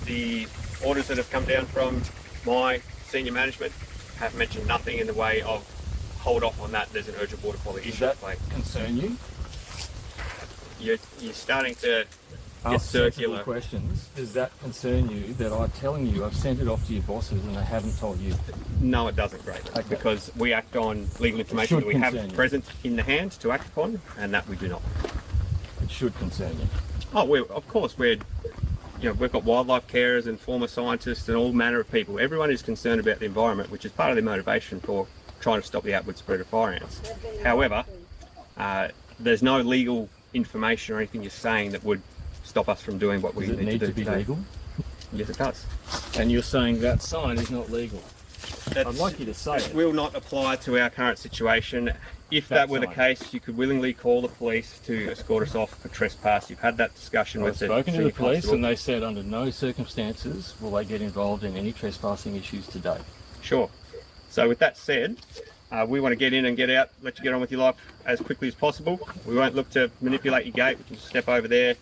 the orders that have come down from my senior management have mentioned nothing in the way of hold off on that. There's an urgent water quality Does issue at that play. concern you? You're starting to ask sensible circular. questions. Does that concern you that I'm telling you I've sent it off to your bosses and they haven't told you? No, it doesn't, Greg, Okay. because we act on legal information should that we have concern you. present in the hand to act upon, and that we do not. It should concern you. Oh, of course, we've got wildlife carers and former scientists and all manner of people. Everyone is concerned about the environment, which is part of their motivation for trying to stop the outward spread of fire ants. However, there's no legal information or anything you're saying that would stop us from doing what we Does it need need to to do be today. legal? Yes, it does. And you're saying that sign is not legal. I'd like you to say It it. will not apply to our current situation. If That that were the sign. case, you could willingly call the police to escort us off for trespass. You've had that discussion I've with the spoken to senior the police constable. and they said under no circumstances will they get involved in any trespassing issues today. Sure. So with that said, we want to get in and get out, let you get on with your life as quickly as possible. We won't look to manipulate your gate. We can just step over there.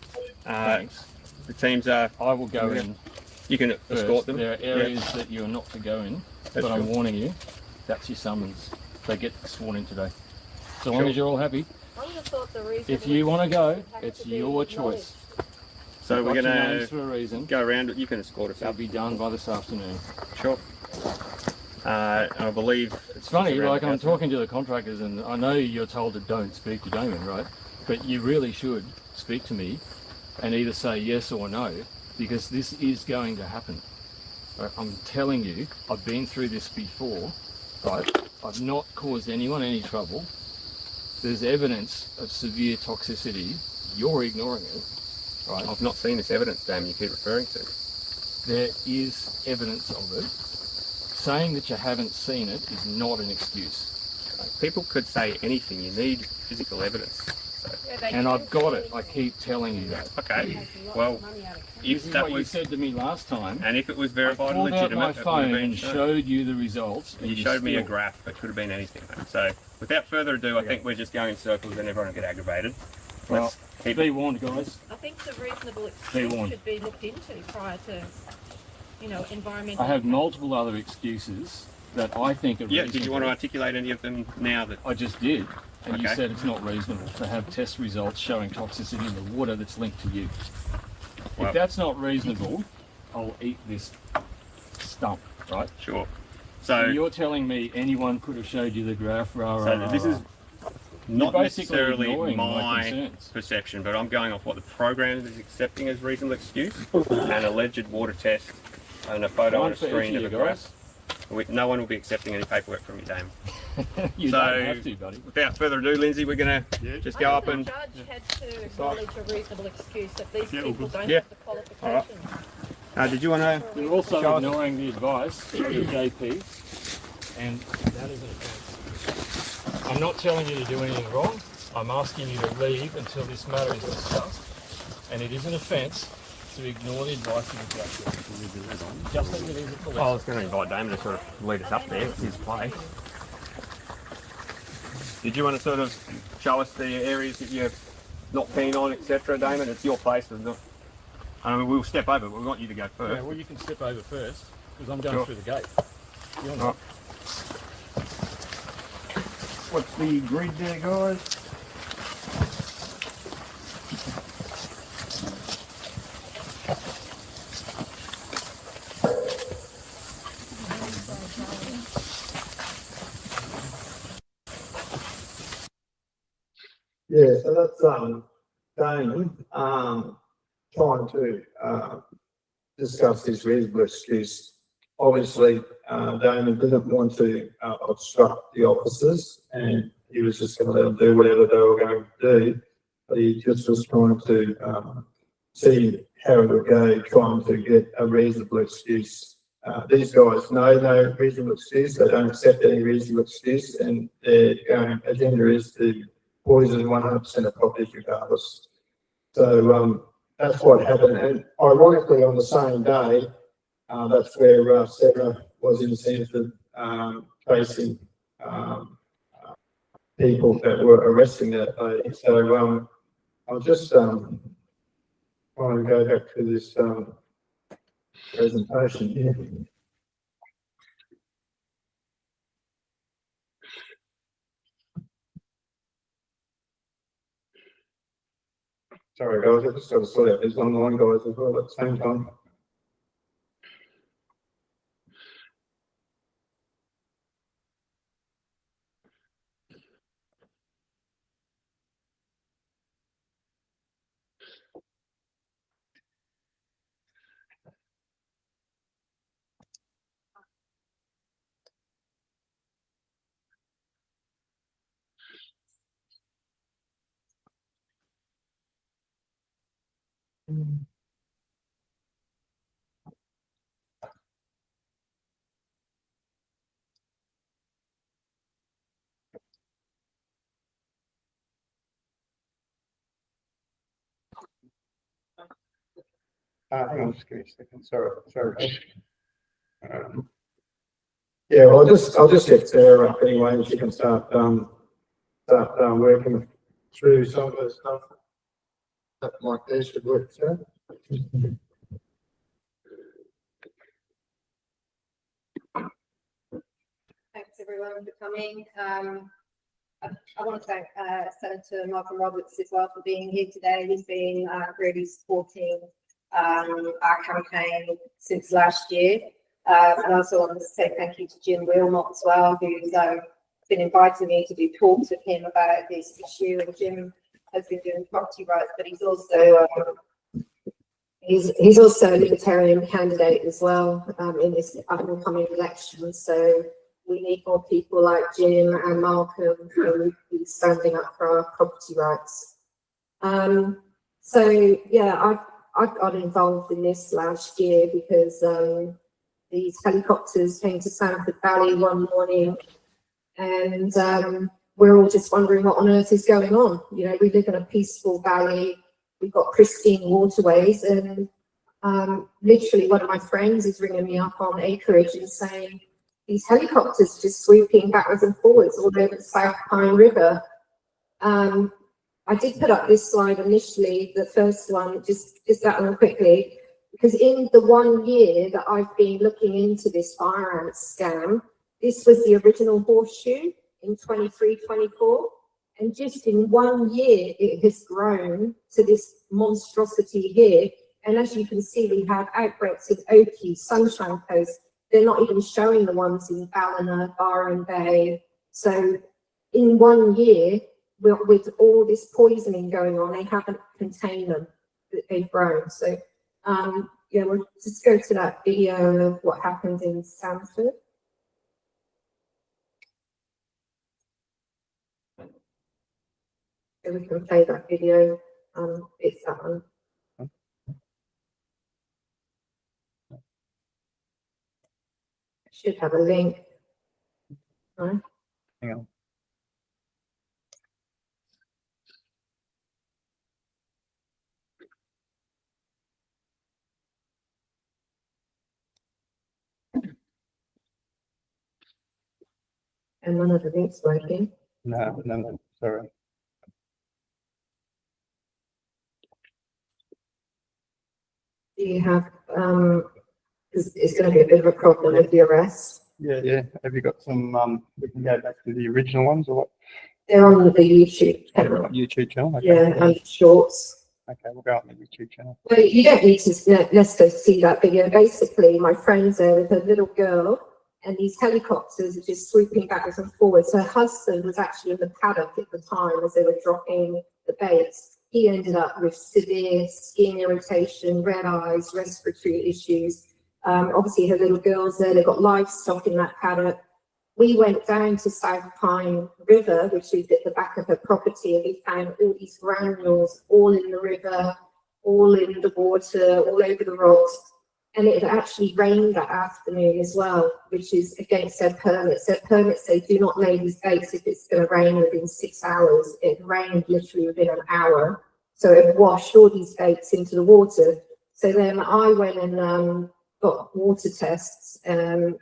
Thanks. The teams are, I will go in you can first. escort them. There are areas that you're not to go in, That's but I'm sure. warning you, that's your summons. They get sworn in today. So long Sure. as you're all happy. I would have thought the reason. If you want to go, has it's to be your acknowledged. choice. So I've we're got your going names to for a reason. go around. You can escort us It'll up. be done by this afternoon. Sure. I believe It's funny, around like the I'm house. talking to the contractors and I know you're told to don't speak to Damon, right? But you really should speak to me and either say yes or no, because this is going to happen. I'm telling you, I've been through this before, right? I've not caused anyone any trouble. There's evidence of severe toxicity. You're ignoring it, right? I've not seen this evidence, Damon, you keep referring to. There is evidence of it. Saying that you haven't seen it is not an excuse. People could say anything. You need physical evidence. And I've got it. I keep telling you that. Okay. Well, This if is that what you was, said to me last time. and if it was I verified and pulled out legitimate, my it would have phone been and shown. showed you the results. and You showed me a still- graph. It could have been anything. So, without further ado, I Okay. think we're just going in circles and everyone will get aggravated. Well, Let's keep be it. warned, guys. I think the reasonable They excuse won't. should be looked into prior to, environmental. I have multiple other excuses that I think are Yeah, reasonable. did you want to articulate any of them now that... I just did. And you Okay. said it's not reasonable to have test results showing toxicity in the water that's linked to you. Well- If that's not reasonable, I'll eat this stump, right? Sure. So So, you're telling me anyone could have showed you the graph, this is not You're basically necessarily ignoring my my concerns. perception, but I'm going off what the program is accepting as reasonable excuse. An alleged water test and a photo on a One for each screen of of you a guys. graph. No one will be accepting any paperwork from you, Dame. You So- don't have to, buddy. Without further ado, Lindsay, we're going to just go up and... The judge had to acknowledge a reasonable excuse that these Yeah, people don't yeah. have the qualifications. did you want to... You're also Show us. ignoring the advice of the JP, and that is an offence. I'm not telling you to do anything wrong. I'm asking you to leave until this matter is discussed, and it is an offence to ignore the advice of the judge. Just as it is a police. I was going to invite Damon to sort of lead us up there. It's his place. Did you want to sort of show us the areas that you're not keen on, etc., Damon? It's your place. It's not... I mean, we'll step over, but we want you to go first. Yeah, well, you can step over first, because I'm going Sure. through the gate. You're Right. not. What's the grid there, guys? Yeah, so that's, Damon, trying to, discuss his reasonable excuse. Obviously, Damon didn't want to, obstruct the officers and he was just gonna let them do whatever they were going to do. But he just was trying to, see how it would go, trying to get a reasonable excuse. These guys know no reasonable excuse, they don't accept any reasonable excuse, and their agenda is to poison 100% of properties regardless. So that's what happened, and ironically on the same day, that's where Sarah was incented facing people that were arresting that day. So I'll just try and go back to this presentation here. Sorry guys, I just got to sort out these online guys as well at the same time. Hang on, just give me a second. Sorry. Yeah, well, I'll just get Sarah up anyway, and she can start working through some of the stuff. That might be should work, Sarah. Thanks everyone for coming. I want to thank Senator Malcolm Roberts as well for being here today. He's been really supporting our campaign since last year. And I also want to say thank you to Jim Wilmot as well, who's been inviting me to do talks with him about this issue. And Jim has been doing property rights, but he's also he's also a Libertarian candidate as well in this upcoming election. So we need more people like Jim and Malcolm who will be standing up for our property rights. So yeah, I've got involved in this last year because these helicopters came to Fernvale Valley one morning, and we're all just wondering what on earth is going on. You know, we live in a peaceful valley, we've got pristine waterways, and literally one of my friends is ringing me up on acreage and saying, these helicopters just sweeping backwards and forwards all over the South Pine River. I did put up this slide initially, the first one, just that one quickly, because in the 1 year that I've been looking into this fire ant scam, this was the original horseshoe in 23-24, and just in 1 year it has grown to this monstrosity here. And as you can see, we have outbreaks of Oakey, Sunshine Coast. They're not even showing the ones in Ballina, Byron Bay. So in 1 year, with all this poisoning going on, they haven't contained them, they've grown. So yeah, we'll just go to that video of what happened in Sanford. So we can play that video. It's that one. Should have a link. Right. Hang on. And one of the links working. No, sorry. Do you have it's going to be a bit of a problem with the arrest. Yeah. Have you got some? We can go back to the original ones or what? They're on the YouTube channel. YouTube channel. Okay. Yeah, and shorts. Okay, we'll go on the YouTube channel. Well, you don't need to necessarily see that video. Basically, my friend's there with her little girl, and these helicopters are just sweeping backwards and forwards. Her husband was actually in the paddock at the time as they were dropping the baits. He ended up with severe skin irritation, red eyes, respiratory issues. Obviously, her little girl's there. They've got livestock in that paddock. We went down to South Pine River, which is at the back of her property, and we found all these granules all in the river, all in the water, all over the rocks. And it had actually rained that afternoon as well, which is against their permits. Their permits say do not lay these baits if it's going to rain within 6 hours. It rained literally within an hour. So it washed all these baits into the water. So then I went and got water tests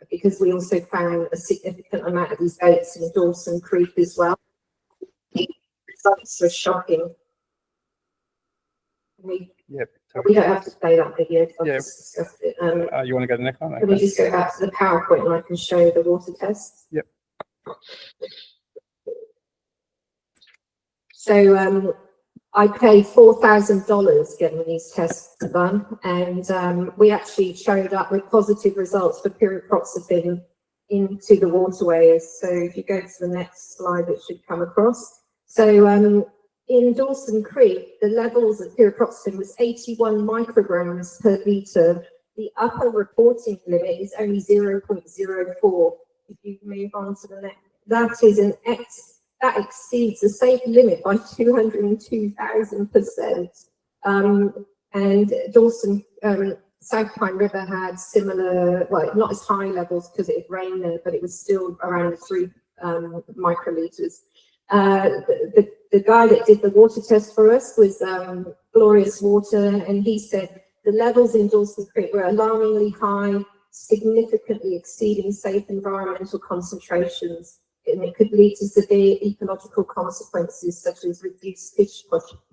because we also found a significant amount of these baits in Dawson Creek as well. The results were shocking. We don't have to play that video because I've just discussed it. You want to go to the next one? Can we just go back to the PowerPoint and I can show you the water tests? Yep. So I paid $4,000 getting these tests done, and we actually showed up with positive results for pyriproxyfen into the waterways. So if you go to the next slide, it should come across. So in Dawson Creek, the levels of pyriproxyfen was 81 micrograms per litre. The upper reporting limit is only 0.04. If you move on to the next, that exceeds the safe limit by 202,000%. And Dawson, South Pine River had similar, well, not as high levels because it rained there, but it was still around 3 microliters. The guy that did the water test for us was Glorious Water, and he said the levels in Dawson Creek were alarmingly high, significantly exceeding safe environmental concentrations, and it could lead to severe ecological consequences such as reduced fish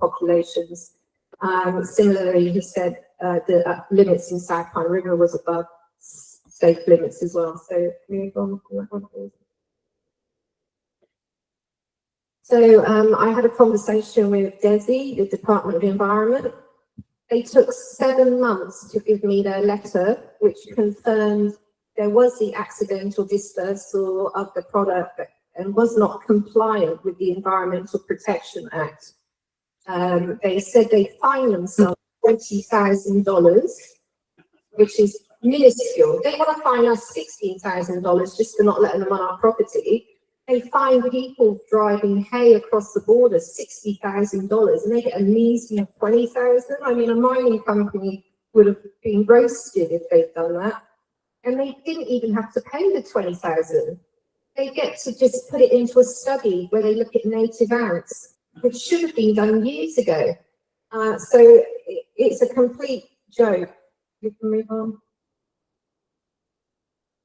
populations. Similarly, he said the limits in South Pine River was above safe limits as well. So move on. So I had a conversation with DESI, the Department of Environment. They took 7 months to give me their letter, which confirmed there was the accidental dispersal of the product and was not compliant with the Environmental Protection Act. They said they fined themselves $20,000, which is minuscule. They want to fine us $16,000 just for not letting them on our property. They fine people driving hay across the border $60,000, and they get a measly $20,000. I mean, a mining company would have been roasted if they'd done that. And they didn't even have to pay the $20,000. They get to just put it into a study where they look at native ants, which should have been done years ago. So it's a complete joke. We can move on.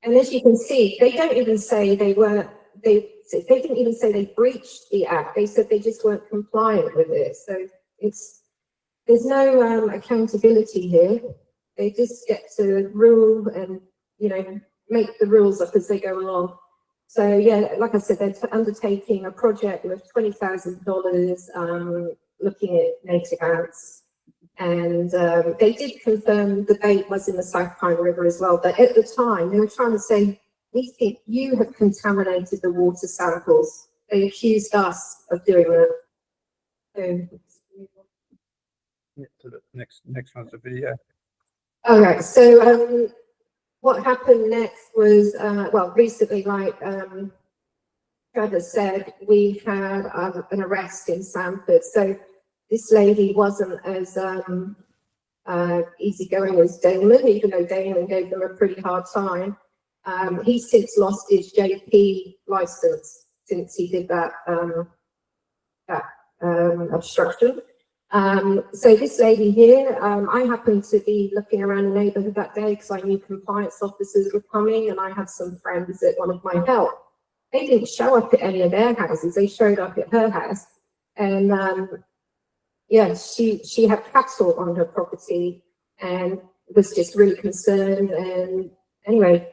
And as you can see, they don't even say they weren't. They didn't even say they breached the act. They said they just weren't compliant with it. So there's no accountability here. They just get to rule and, you know, make the rules up as they go along. So yeah, like I said, they're undertaking a project with $20,000 looking at native ants. And they did confirm the bait was in the South Pine River as well. But at the time, they were trying to say, we think you have contaminated the water samples. They accused us of doing that. To the next one's a video. All right, so what happened next was, well, recently, like Trevor said, we had an arrest in Sanford. So this lady wasn't as easygoing as Damon, even though Damon gave them a pretty hard time. He's since lost his JP license since he did that obstruction. So this lady here, I happened to be looking around the neighbourhood that day because I knew compliance officers were coming, and I had some friends that wanted my help. They didn't show up at any of their houses. They showed up at her house, and yeah, she had cattle on her property and was just really concerned. And anyway,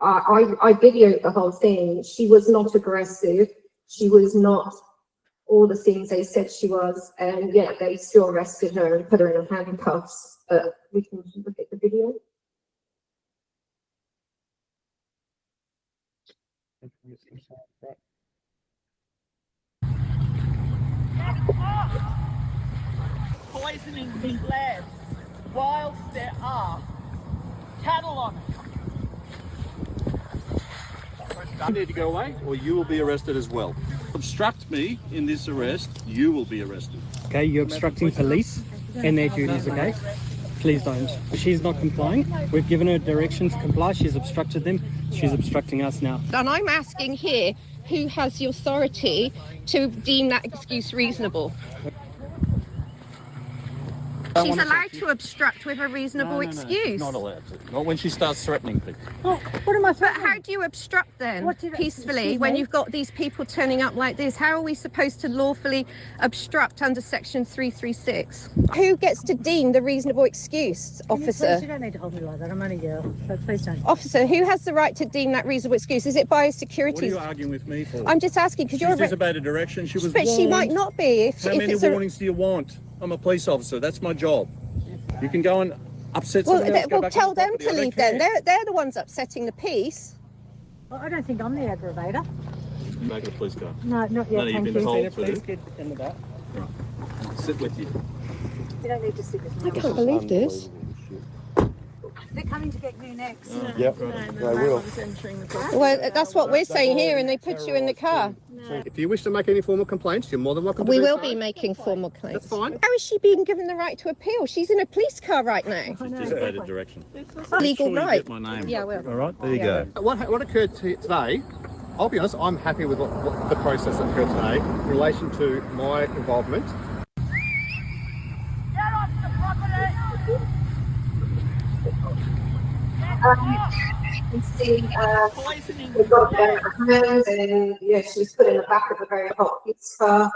I videoed the whole thing. She was not aggressive. She was not all the things they said she was, and yet they still arrested her and put her in handcuffs. But we can look at the video. Poisoning these lands whilst there are cattle on it. You need to go away or you will be arrested as well. Obstruct me in this arrest, you will be arrested. Okay, you're obstructing police and their duties, okay? Please don't. She's not complying. We've given her direction to comply. She's obstructed them. She's obstructing us now. And I'm asking here, who has the authority to deem that excuse reasonable? She's allowed to obstruct with a reasonable excuse. She's not allowed to. Not when she starts threatening people. What am I But how do you obstruct then, peacefully, excuse when me? you've got these people turning up like this? How are we supposed to lawfully obstruct under section 336? Who gets to deem the reasonable excuse, officer? You don't need to hold me like that. I'm only a girl, so please don't. Officer, who has the right to deem that reasonable excuse? Is it by What are security? you arguing with me for? I'm just asking because She's you're. disobeyed a direction. She was But warned. she might not be. How many warnings do you want? I'm a police officer. That's my job. You can go and upset Well, someone else. Go back tell on the them property. to I don't leave then. care. They're the ones upsetting the peace. Well, I don't think I'm the aggravator. Back of the police car. No, not No, yet. you've Thank been you. told Please to. get in the back. Sit with you. You don't need to sit with me. I can't believe this. They're coming to get you next. Yep, they will. Well, that's what we're saying here, and they put you in the car. If you wish to make any formal complaints, you're more than welcome to We do will so. be making formal claims. That's fine. How is she being given the right to appeal? She's in a police car right now. She's disobeyed a direction. Legal Sure you right. get my name. Yeah, I will. All right, there you Yeah. go. What occurred today, I'll be honest, I'm happy with what the process that occurred today in relation to my involvement. Get off the property! You see, Poisoning we the got her blood. at her hand, and yeah, she was put in the back of a very hot police car.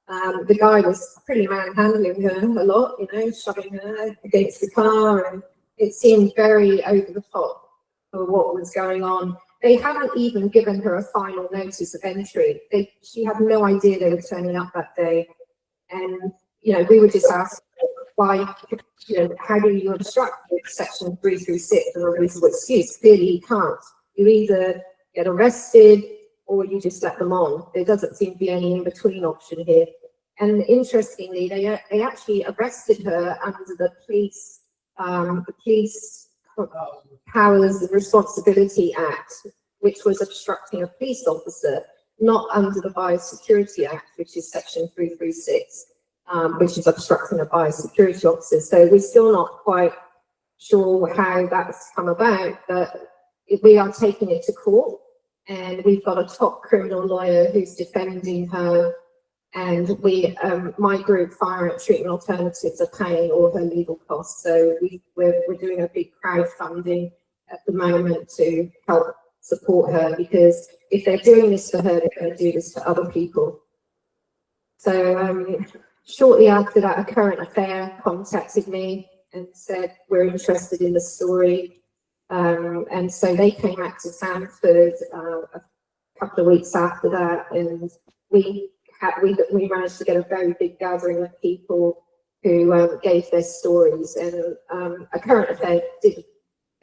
The guy was pretty manhandling her a lot, you know, shoving her against the car, and it seemed very over the top for what was going on. They haven't even given her a final notice of entry. She had no idea they were turning up that day, and you know, we were just asked why, you know, how do you obstruct with section 336 as a reasonable excuse? Clearly you can't. You either get arrested or you just let them on. There doesn't seem to be any in-between option here. And interestingly, they actually arrested her under the police Powers and Responsibility Act, which was obstructing a police officer, not under the Biosecurity Act, which is section 336. Which is obstructing a biosecurity officer. So we're still not quite sure how that's come about, but we are taking it to court, and we've got a top criminal lawyer who's defending her, and my group, Fire and Treatment Alternatives, are paying all her legal costs. So we're doing a big crowdfunding at the moment to help support her, because if they're doing this for her, they're going to do this for other people. So shortly after that, a current affair contacted me and said, we're interested in the story. And so they came out to Sanford a couple of weeks after that, and we managed to get a very big gathering of people who gave their stories. And a current affair did a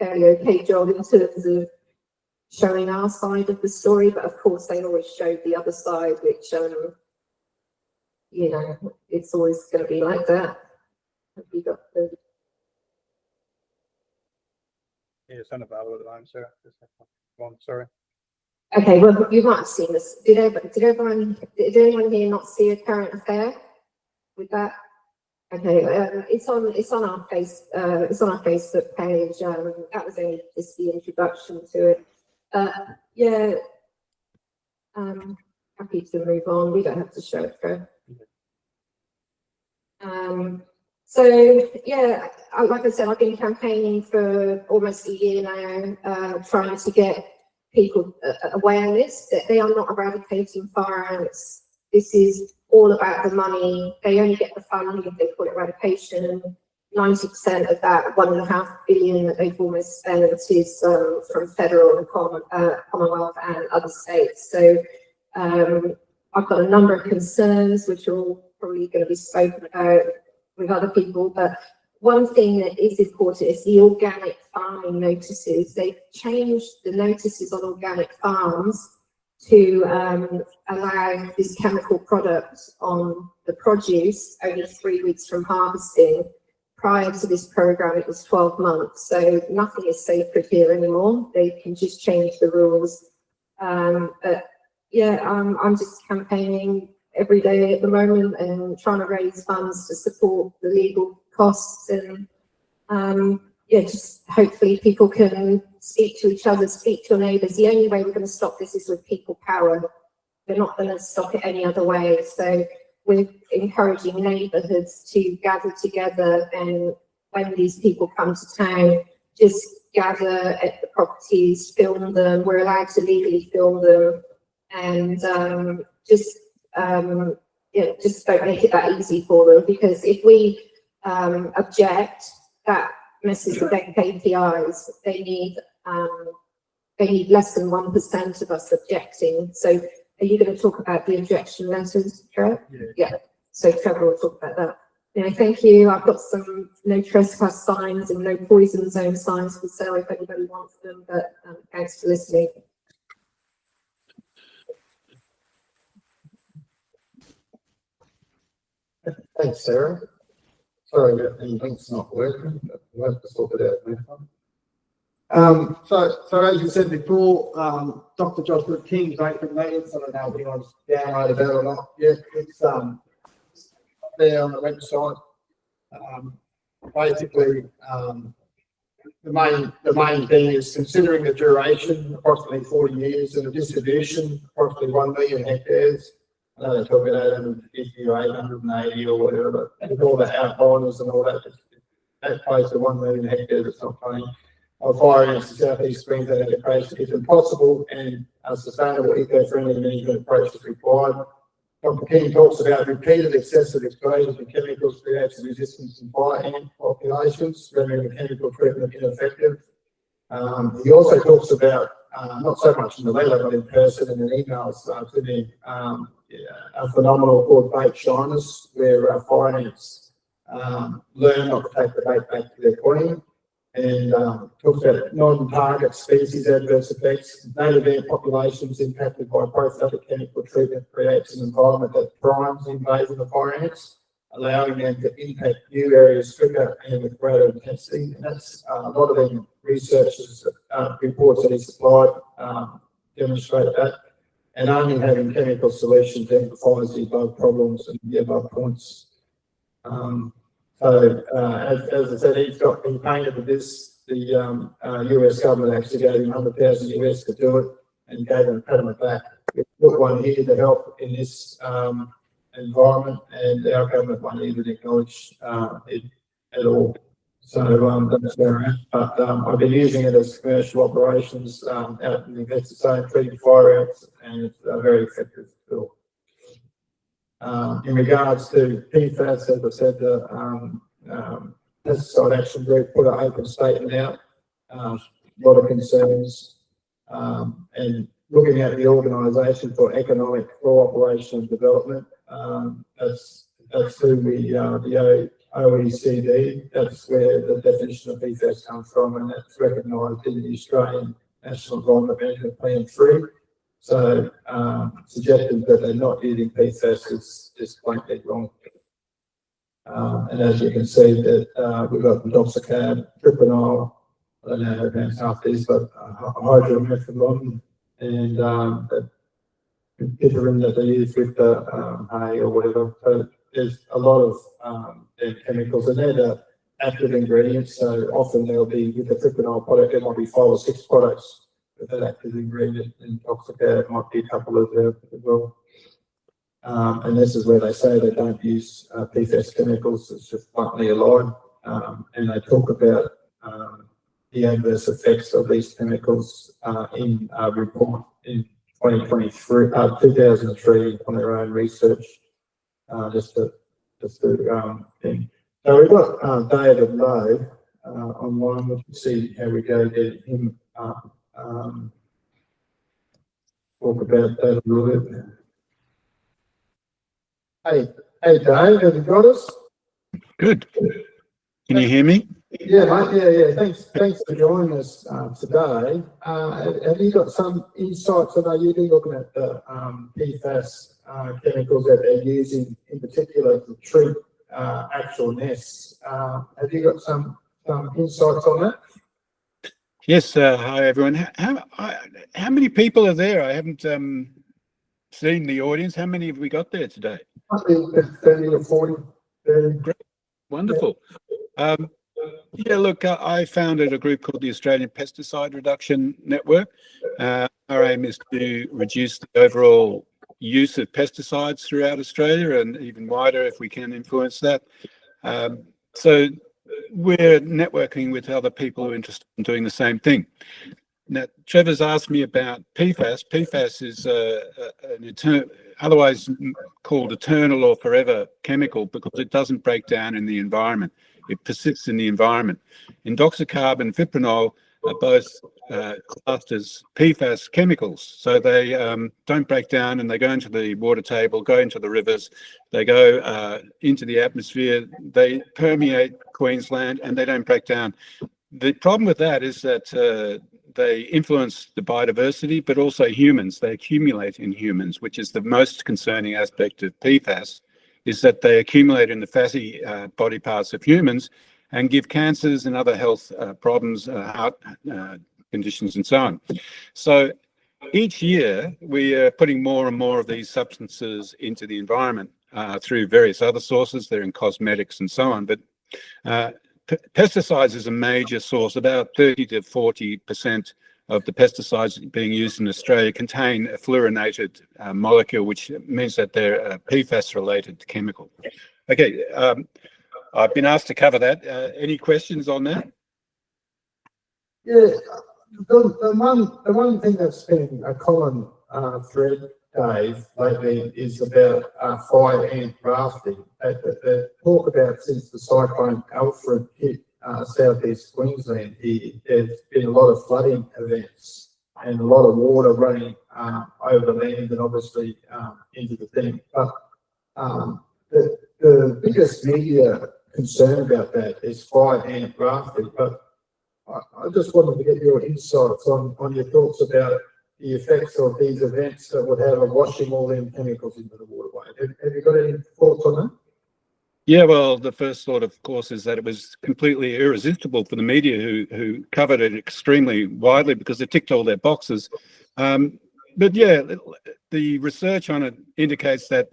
fairly okay job in terms of showing our side of the story, but of course they always showed the other side, which you know, it's always going to be like that. Have you got the... Yeah, it's unavailable at the moment, sir. Go on, sorry. Okay, well, you might have seen this. Did anyone here not see a current affair with that? Okay, it's on our Facebook page. That was only just the introduction to it. Yeah, happy to move on. We don't have to show it through. So yeah, like I said, I've been campaigning for almost a year now, trying to get people awareness that they are not eradicating fire ants. This is all about the money. They only get the funding if they call it eradication. 90% of that 1.5 billion that they've almost spent is from federal and Commonwealth and other states. So I've got a number of concerns which are all probably going to be spoken about with other people, but one thing that is important is the organic farming notices. They've changed the notices on organic farms to allow this chemical product on the produce only 3 weeks from harvesting. Prior to this program, it was 12 months. So nothing is sacred here anymore. They can just change the rules. But yeah, I'm just campaigning every day at the moment and trying to raise funds to support the legal costs, and yeah, just hopefully people can speak to each other, speak to your neighbours. The only way we're going to stop this is with people power. We're not going to stop it any other way. So we're encouraging neighbourhoods to gather together, and when these people come to town, just gather at the properties, film them. We're allowed to legally film them, and just don't make it that easy for them, because if we object, that messes with their KPIs. They need less than 1% of us objecting. So are you going to talk about the objection letters, Trevor? Yeah. So Trevor will talk about that. Thank you. I've got some no trespass signs and no poison zone signs for sale if anybody wants them, but thanks for listening. Thanks, Sarah. Sorry that the link's not working, but we'll have to sort it out next time. So as you said before, Dr. Joshua King's open meetings, I don't know if anyone's downloaded that or not yet. It's there on the website. Basically, the main thing is considering the duration, approximately 40 years, and the distribution, approximately 1 million hectares. I know they talk about 850 or 880 or whatever, but with all the outliners and all that, that close to 1 million hectares, it's not funny. Of fire against the southeast Queensland approach is impossible, and a sustainable eco-friendly management approach is required. Dr. King talks about repeated excessive exposure to chemicals creates resistance in fire ant populations, rendering chemical treatment ineffective. He also talks about, not so much in the letter, but in person and in emails to me, a phenomenon called bait shyness, where fire ants learn not to take the bait back to their queen, and talks about non-target species adverse effects. Native ant populations impacted by prophylactic chemical treatment creates an environment that primes the invasion of fire ants, allowing them to impact new areas quicker and with greater intensity. And that's a lot of the researchers' reports that he supplied demonstrate that. And only having chemical solutions amplifies the above problems and the above points. As I said, he's been painted with this. The US government actually gave him $100,000 US to do it and gave him a pat on the back. We put one here to help in this environment, and our government won't even acknowledge it at all. So that's where we're at. But I've been using it as commercial operations out in the Investor Zone, treating fire ants, and it's a very effective tool. In regards to PFAS, as I said, the Pesticide Action Group put an open statement out, a lot of concerns, and looking at the Organisation for Economic Cooperation and Development, that's through the OECD. That's where the definition of PFAS comes from, and that's recognised in the Australian National Environment Management Plan 3. So suggesting that they're not using PFAS is just blatantly wrong. And as you can see, that we've got Doxicab, Fipronil, I don't know how to half this, but hydromethamphetamine, and that piperin that they use with the hay or whatever. So there's a lot of chemicals, and they're the active ingredients. So often there'll be, with the Fipronil product, there might be 5 or 6 products with that active ingredient, and Doxicab might be a couple of them as well. And this is where they say they don't use PFAS chemicals. It's just bluntly a lie. And they talk about the adverse effects of these chemicals in a report in 2003 on their own research. Just to thing. So we've got David Lowe online. We'll see how we go get him talk about that a little bit. Hey Dave, have you got us? Good. Can you hear me? Yeah, mate, yeah. Thanks for joining us today. Have you got some insights? I know you've been looking at the PFAS chemicals that they're using, in particular to treat actual nests. Have you got some insights on that? Yes. Hi everyone. How many people are there? I haven't seen the audience. How many have we got there today? 30 or 40. Great. Wonderful. Yeah, look, I founded a group called the Australian Pesticide Reduction Network. Our aim is to reduce the overall use of pesticides throughout Australia and even wider if we can influence that. So we're networking with other people who are interested in doing the same thing. Now, Trevor's asked me about PFAS. PFAS is an otherwise called eternal or forever chemical because it doesn't break down in the environment. It persists in the environment. Indoxacarb and fipronil are both classed as PFAS chemicals. So they don't break down and they go into the water table, go into the rivers, they go into the atmosphere, they permeate Queensland and they don't break down. The problem with that is that they influence the biodiversity, but also humans. They accumulate in humans, which is the most concerning aspect of PFAS, is that they accumulate in the fatty body parts of humans and give cancers and other health problems, heart conditions and so on. So each year we are putting more and more of these substances into the environment through various other sources. They're in cosmetics and so on, but pesticides is a major source. About 30 to 40% of the pesticides being used in Australia contain a fluorinated molecule, which means that they're a PFAS-related chemical. Okay, I've been asked to cover that. Any questions on that? Yeah, the one thing that's been a common thread, Dave, lately is about fire ant rafting. The talk about since the cyclone Alfred hit southeast Queensland, there's been a lot of flooding events and a lot of water running over the land and obviously into the thing. But the biggest media concern about that is fire ant rafting. But I just wanted to get your insights on your thoughts about the effects of these events that would have a washing all them chemicals into the waterway. Have you got any thoughts on that? Yeah, well, the first thought, of course, is that it was completely irresistible for the media who covered it extremely widely because it ticked all their boxes. But yeah, the research on it indicates that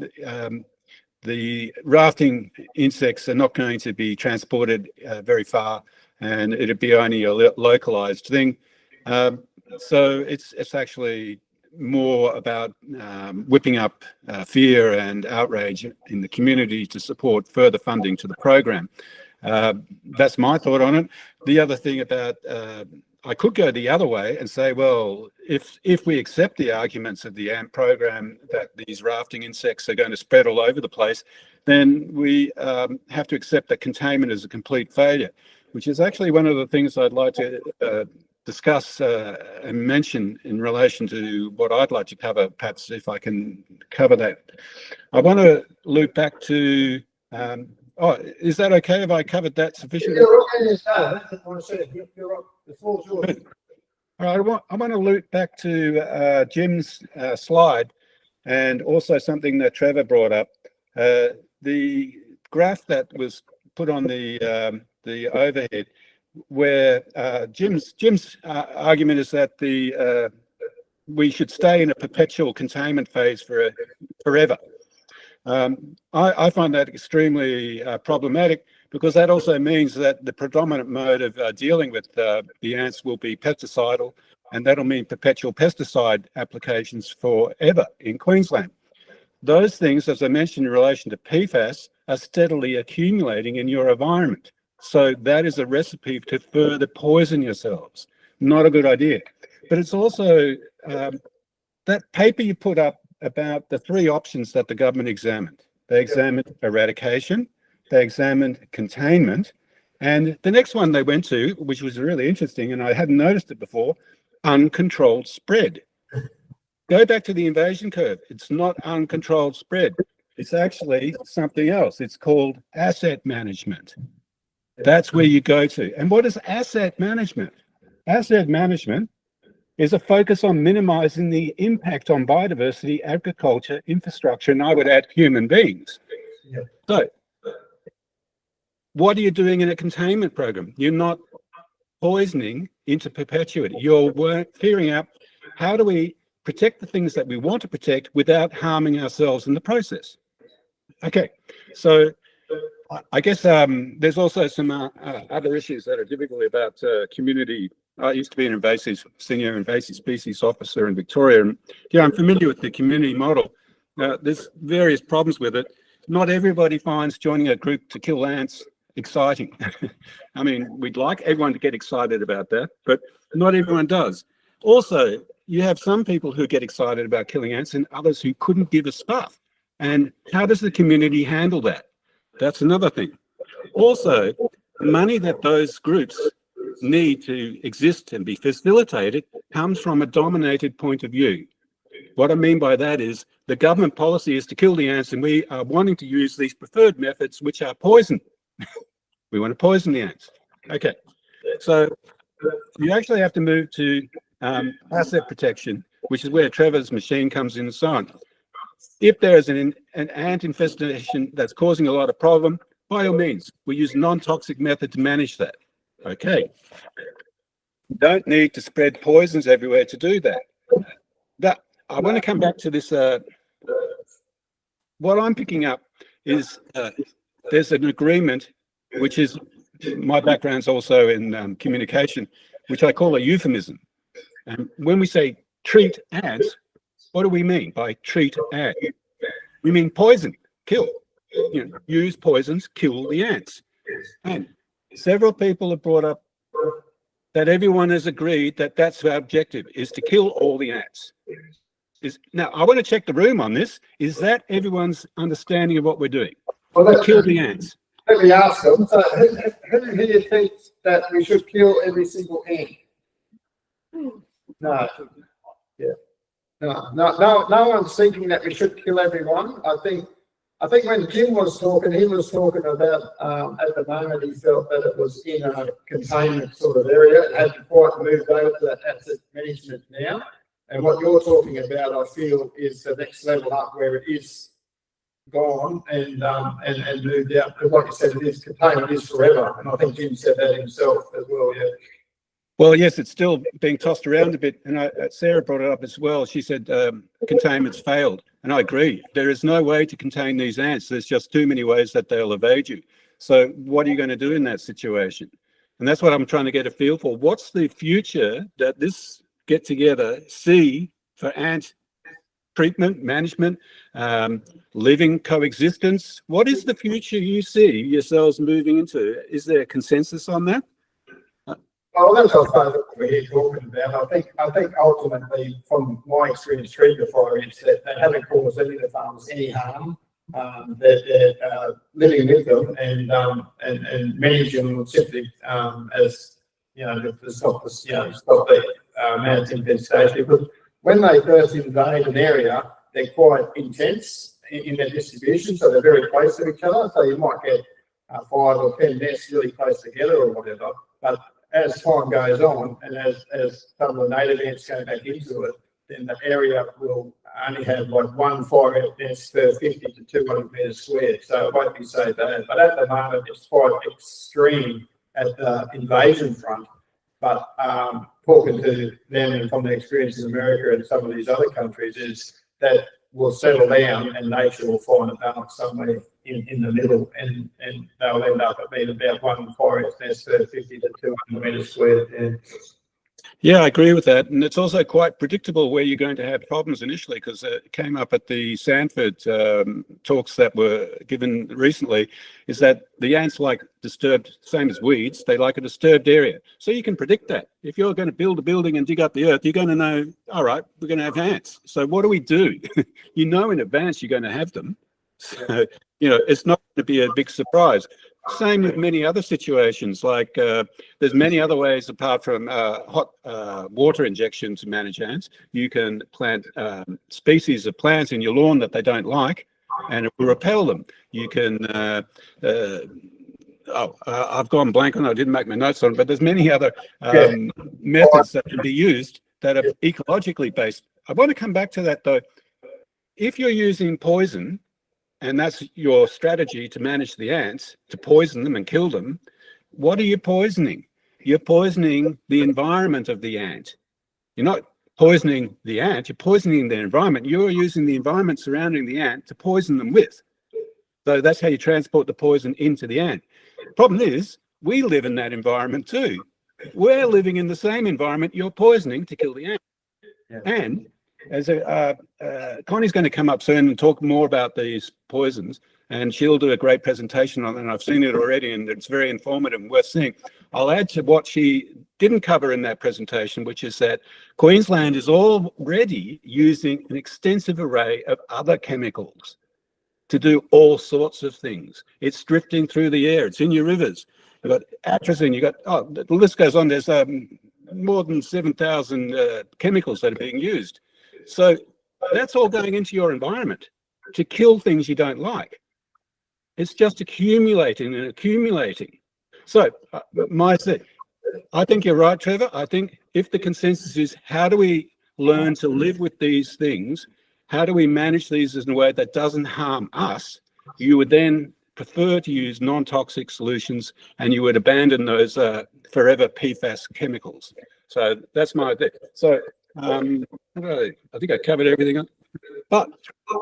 the rafting insects are not going to be transported very far, and it'd be only a localized thing. So it's actually more about whipping up fear and outrage in the community to support further funding to the program. That's my thought on it. The other thing about I could go the other way and say, well, if we accept the arguments of the AMP program that these rafting insects are going to spread all over the place, then we have to accept that containment is a complete failure, which is actually one of the things I'd like to discuss and mention in relation to what I'd like to cover, perhaps if I can cover that. I want to loop back to, is that okay if I covered that sufficiently? All right, I want to loop back to Jim's slide and also something that Trevor brought up. The graph that was put on the overhead, where Jim's argument is that we should stay in a perpetual containment phase forever. I find that extremely problematic because that also means that the predominant mode of dealing with the ants will be pesticidal, and that'll mean perpetual pesticide applications forever in Queensland. Those things, as I mentioned in relation to PFAS, are steadily accumulating in your environment. So that is a recipe to further poison yourselves. Not a good idea. But it's also that paper you put up about the three options that the government examined. They examined eradication, they examined containment, and the next one they went to, which was really interesting, and I hadn't noticed it before, uncontrolled spread. Go back to the invasion curve. It's not uncontrolled spread. It's actually something else. It's called asset management. That's where you go to. And what is asset management? Asset management is a focus on minimizing the impact on biodiversity, agriculture, infrastructure, and I would add human beings. Yeah. So what are you doing in a containment program? You're not poisoning into perpetuity. You're figuring out how do we protect the things that we want to protect without harming ourselves in the process. Okay, so I guess there's also some other issues that are difficult about community. I used to be an senior invasive species officer in Victoria, and yeah, I'm familiar with the community model. There's various problems with it. Not everybody finds joining a group to kill ants exciting. I mean, we'd like everyone to get excited about that, but not everyone does. Also, you have some people who get excited about killing ants and others who couldn't give a stuff. And how does the community handle that? That's another thing. Also, the money that those groups need to exist and be facilitated comes from a dominated point of view. What I mean by that is the government policy is to kill the ants, and we are wanting to use these preferred methods, which are poison. We want to poison the ants. Okay, so you actually have to move to asset protection, which is where Trevor's machine comes in and so on. If there is an ant infestation that's causing a lot of problem, by all means, we use a non-toxic method to manage that. Okay. You don't need to spread poisons everywhere to do that. But I want to come back to this. What I'm picking up is there's an agreement, which is my background's also in communication, which I call a euphemism. And when we say treat ants, what do we mean by treat ant? We mean poison, kill. You know, use poisons, kill the ants. And several people have brought up that everyone has agreed that that's our objective, is to kill all the ants. Now, I want to check the room on this. Is that everyone's understanding of what we're doing? Well, kill the ants. Let me ask them, who here thinks that we should kill every single ant? No. Yeah. No one's thinking that we should kill everyone. I think when Jim was talking, he was talking about at the moment he felt that it was in a containment sort of area. It hadn't quite moved over to that asset management now. And what you're talking about, I feel, is the next level up where it is gone and moved out. Because like you said, it is containment is forever. And I think Jim said that himself as well, yeah. Well, yes, it's still being tossed around a bit. And Sarah brought it up as well. She said containment's failed. And I agree. There is no way to contain these ants. There's just too many ways that they'll evade you. So what are you going to do in that situation? And that's what I'm trying to get a feel for. What's the future that this get together see for ant treatment, management, living coexistence? What is the future you see yourselves moving into? Is there a consensus on that? Well, that's what we're talking about. I think ultimately, from my experience treating the fire ants, that they haven't caused any of the farmers any harm. They're living with them and managing them simply as to stop the ant infestation. Because when they first invade an area, they're quite intense in their distribution, so they're very close to each other. So you might get 5 or 10 nests really close together or whatever, but as time goes on, and as some of the native ants go back into it, then the area will only have like 1 fire ant nest per 50 to 200 metres squared. So it won't be so bad. But at the moment, it's quite extreme at the invasion front. But talking to them and from the experience in America and some of these other countries is that will settle down and nature will find a balance somewhere in the middle, and they'll end up at being about 1 fire ant nest per 50 to 200 metres squared. Yeah, I agree with that. And it's also quite predictable where you're going to have problems initially, because it came up at the Sanford talks that were given recently, is that the ants like disturbed, same as weeds, they like a disturbed area. So you can predict that. If you're going to build a building and dig up the earth, you're going to know, all right, we're going to have ants. So what do we do? You know in advance you're going to have them. So, it's not going to be a big surprise. Same with many other situations, like there's many other ways apart from hot water injection to manage ants. You can plant species of plants in your lawn that they don't like, and it will repel them. You can, I've gone blank on it, I didn't make my notes on it, but there's many other methods that can be used that are ecologically based. I want to come back to that though. If you're using poison, and that's your strategy to manage the ants, to poison them and kill them, what are you poisoning? You're poisoning the environment of the ant. You're not poisoning the ant, you're poisoning the environment. You're using the environment surrounding the ant to poison them with. So that's how you transport the poison into the ant. Problem is, we live in that environment too. We're living in the same environment you're poisoning to kill the ant. Yeah. And Connie's going to come up soon and talk more about these poisons, and she'll do a great presentation on it. And I've seen it already, and it's very informative and worth seeing. I'll add to what she didn't cover in that presentation, which is that Queensland is already using an extensive array of other chemicals to do all sorts of things. It's drifting through the air. It's in your rivers. You've got atrazine. You got, oh, the list goes on. There's more than 7,000 chemicals that are being used. So that's all going into your environment to kill things you don't like. It's just accumulating and accumulating. So I think you're right, Trevor. I think if the consensus is how do we learn to live with these things, how do we manage these in a way that doesn't harm us, you would then prefer to use non-toxic solutions, and you would abandon those forever PFAS chemicals. So that's my thing. So I think I covered everything. But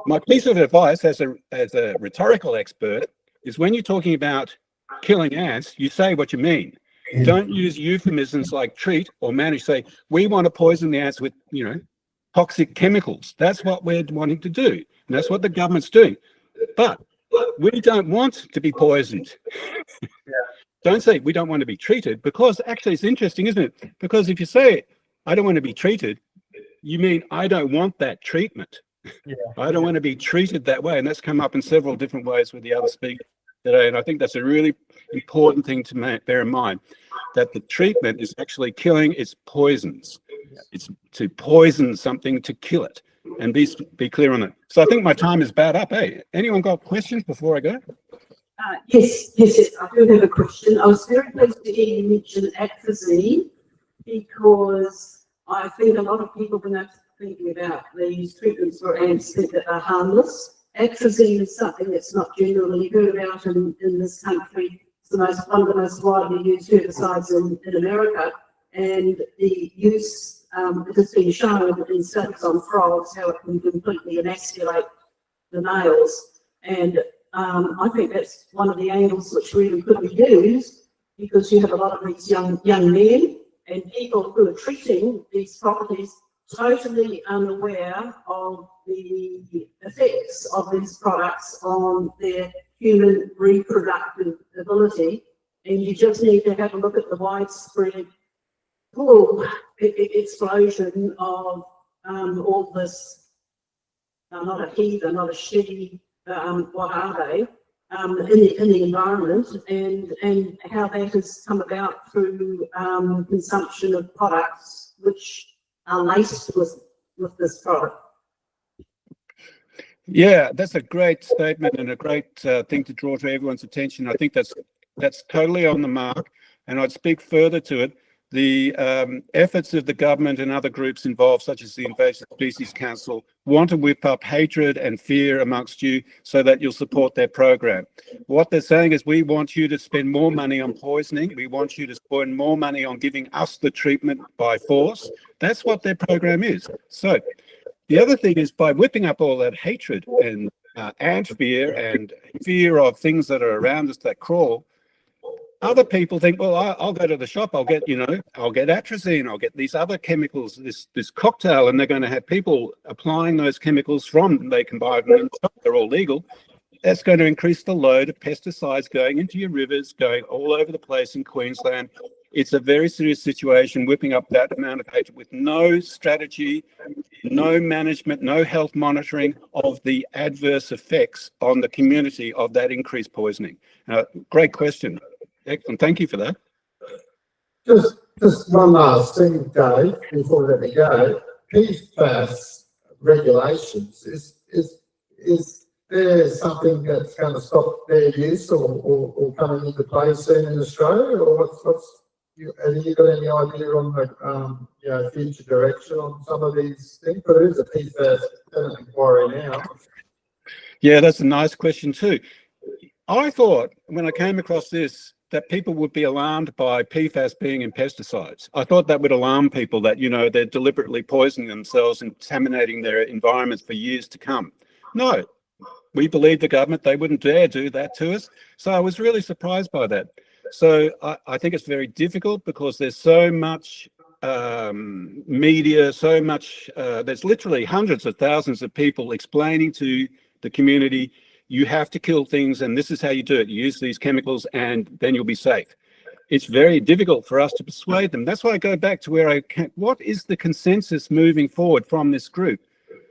my piece of advice as a rhetorical expert is when you're talking about killing ants, you say what you mean. Don't use euphemisms like treat or manage. Say, we want to poison the ants with, toxic chemicals. That's what we're wanting to do. And that's what the government's doing. But we don't want to be poisoned. Don't say we don't want to be treated, because actually it's interesting, isn't it? Because if you say, I don't want to be treated, you mean I don't want that treatment. I don't want to be treated that way. And that's come up in several different ways with the other speakers today. And I think that's a really important thing to bear in mind, that the treatment is actually killing its poisons. It's to poison something to kill it, and be clear on it. So I think my time is about up. Hey, anyone got questions before I go? Yes, I do have a question. I was very pleased to hear you mention atrazine, because I think a lot of people, when they're thinking about these treatments for ants, think that they're harmless. Atrazine is something that's not generally heard about in this country. It's one of the most widely used herbicides in America, and the use it has been shown in studies on frogs how it can completely emasculate the males. And I think that's one of the angles which really could be used, because you have a lot of these young men and people who are treating these properties totally unaware of the effects of these products on their human reproductive ability. And you just need to have a look at the widespread explosion of all this, not a heathen, not a shitty, what are they, in the environment, and how that has come about through consumption of products which are laced with this product. Yeah, that's a great statement and a great thing to draw to everyone's attention. I think that's totally on the mark, and I'd speak further to it. The efforts of the government and other groups involved, such as the Invasive Species Council, want to whip up hatred and fear amongst you so that you'll support their program. What they're saying is, we want you to spend more money on poisoning. We want you to spend more money on giving us the treatment by force. That's what their program is. So the other thing is, by whipping up all that hatred and ant fear and fear of things that are around us that crawl, other people think, well, I'll go to the shop, I'll get atrazine, I'll get these other chemicals, this cocktail, and they're going to have people applying those chemicals they can buy them in the shop, they're all legal. That's going to increase the load of pesticides going into your rivers, going all over the place in Queensland. It's a very serious situation, whipping up that amount of hatred with no strategy, no management, no health monitoring of the adverse effects on the community of that increased poisoning. Great question. Excellent. Thank you for that. Just one last thing, Dave, before we let me go. PFAS regulations, is there something that's going to stop their use or coming into play soon in Australia, or have you got any idea on the future direction on some of these things? But it is a PFAS inquiry now. Yeah, that's a nice question too. I thought when I came across this that people would be alarmed by PFAS being in pesticides. I thought that would alarm people that, they're deliberately poisoning themselves and contaminating their environments for years to come. No, we believe the government, they wouldn't dare do that to us. So I was really surprised by that. So I think it's very difficult because there's so much media, so much, there's literally hundreds of thousands of people explaining to the community, you have to kill things and this is how you do it. You use these chemicals and then you'll be safe. It's very difficult for us to persuade them. That's why I go back to where what is the consensus moving forward from this group?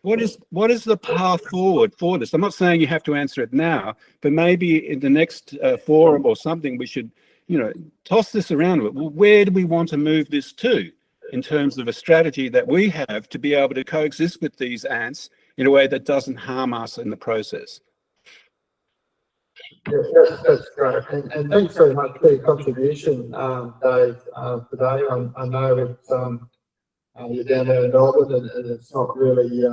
What is the path forward for this? I'm not saying you have to answer it now, but maybe in the next forum or something, we should, toss this around. Well, where do we want to move this to in terms of a strategy that we have to be able to coexist with these ants in a way that doesn't harm us in the process? Yeah, that's great. And thanks very much for your contribution, Dave, today. I know it's, you're down there in Melbourne and it's not really,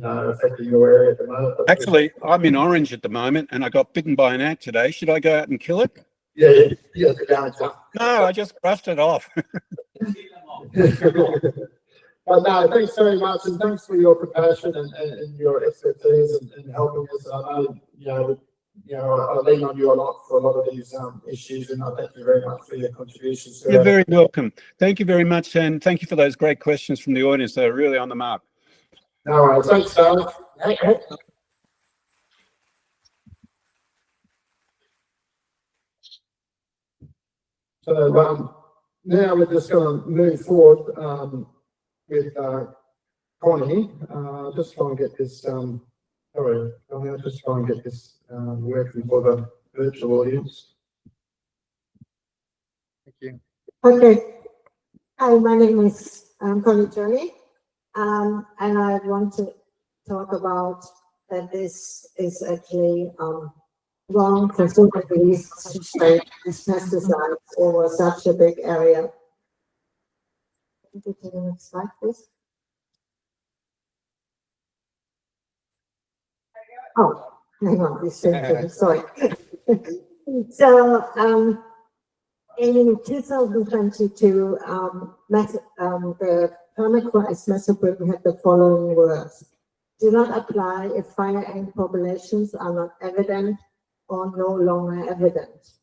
affecting your area at the moment. Actually, I'm in Orange at the moment and I got bitten by an ant today. Should I go out and kill it? Yeah. No, I just brushed it off. But no, thanks very much, and thanks for your compassion and your expertise in helping us. I know, I lean on you a lot for a lot of these issues, and I thank you very much for your contributions. You're very welcome. Thank you very much, and thank you for those great questions from the audience. They're really on the mark. No worries. Thanks, Dave. So now we're just going to move forward with Connie. Just try and get this. Sorry, I'll just try and get this working for the virtual audience. Thank you. Okay. Hi, my name is Connie Journey, and I want to talk about that this is actually wrong for so many reasons to spread these pesticides over such a big area. Go to the next slide, please. Oh, hang on, this is sorry. So, in 2022, the permit for Esmesoprim had the following words: do not apply if fire ant populations are not evident or no longer evident.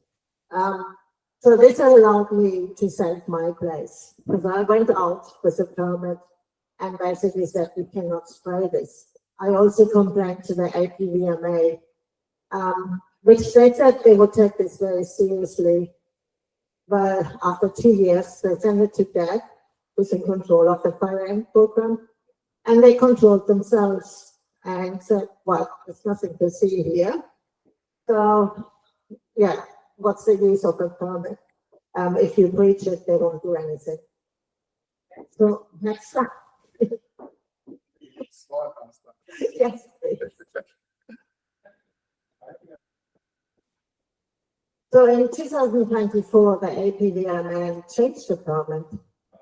So this allowed me to save my place, because I went out with a permit and basically said we cannot spray this. I also complained to the APVMA, which they said they would take this very seriously. But after 2 years, they sent it to DEC, who's in control of the fire ant program, and they controlled themselves and said, well, there's nothing to see here. So, yeah, what's the use of a permit? If you breach it, they won't do anything. So, next slide. Yes, please. So in 2024, the APVMA changed the permit,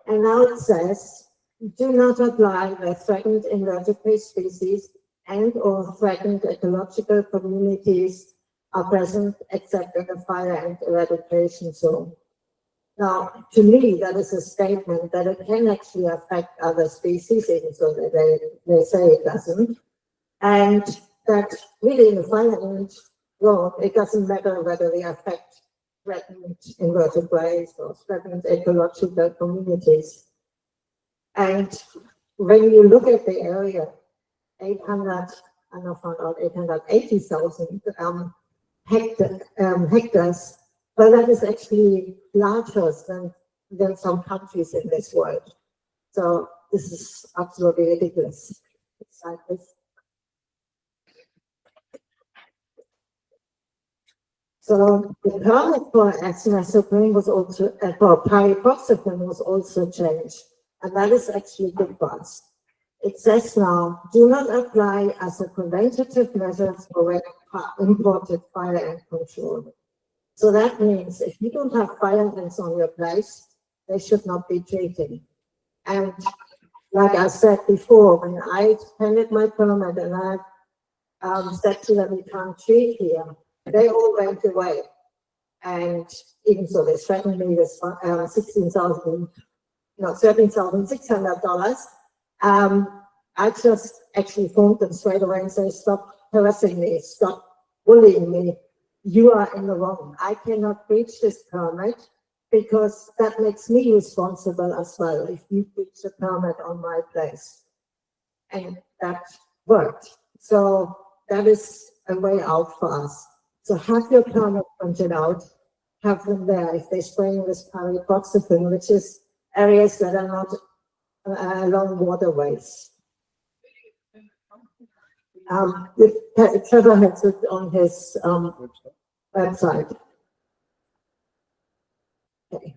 and now it says, do not apply where threatened invertebrate species and or threatened ecological communities are present except in the fire ant eradication zone. Now, to me, that is a statement that it can actually affect other species, even so that they say it doesn't. And that really in the fire ant zone, it doesn't matter whether they affect threatened invertebrates or threatened ecological communities. And when you look at the area, 880,000 hectares, well, that is actually larger than some countries in this world. So this is absolutely ridiculous. It's like this. So the permit for Esmesoprim was also, for pyriproxyfen was also changed, and that is actually good for us. It says now, do not apply as a preventative measure for imported fire ant control. So that means if you don't have fire ants on your place, they should not be treated. And like I said before, when I handed my permit and I said to them, we can't treat here, they all went away. And even so, they threatened me with $13,600. I just actually phoned them straight away and said, stop harassing me, stop bullying me. You are in the wrong. I cannot breach this permit because that makes me responsible as well if you put a permit on my place. And that worked. So that is a way out for us. So have your permit printed out, have them there if they're spraying with pyriproxyfen, which is areas that are not along waterways. Trevor has it on his website. Okay.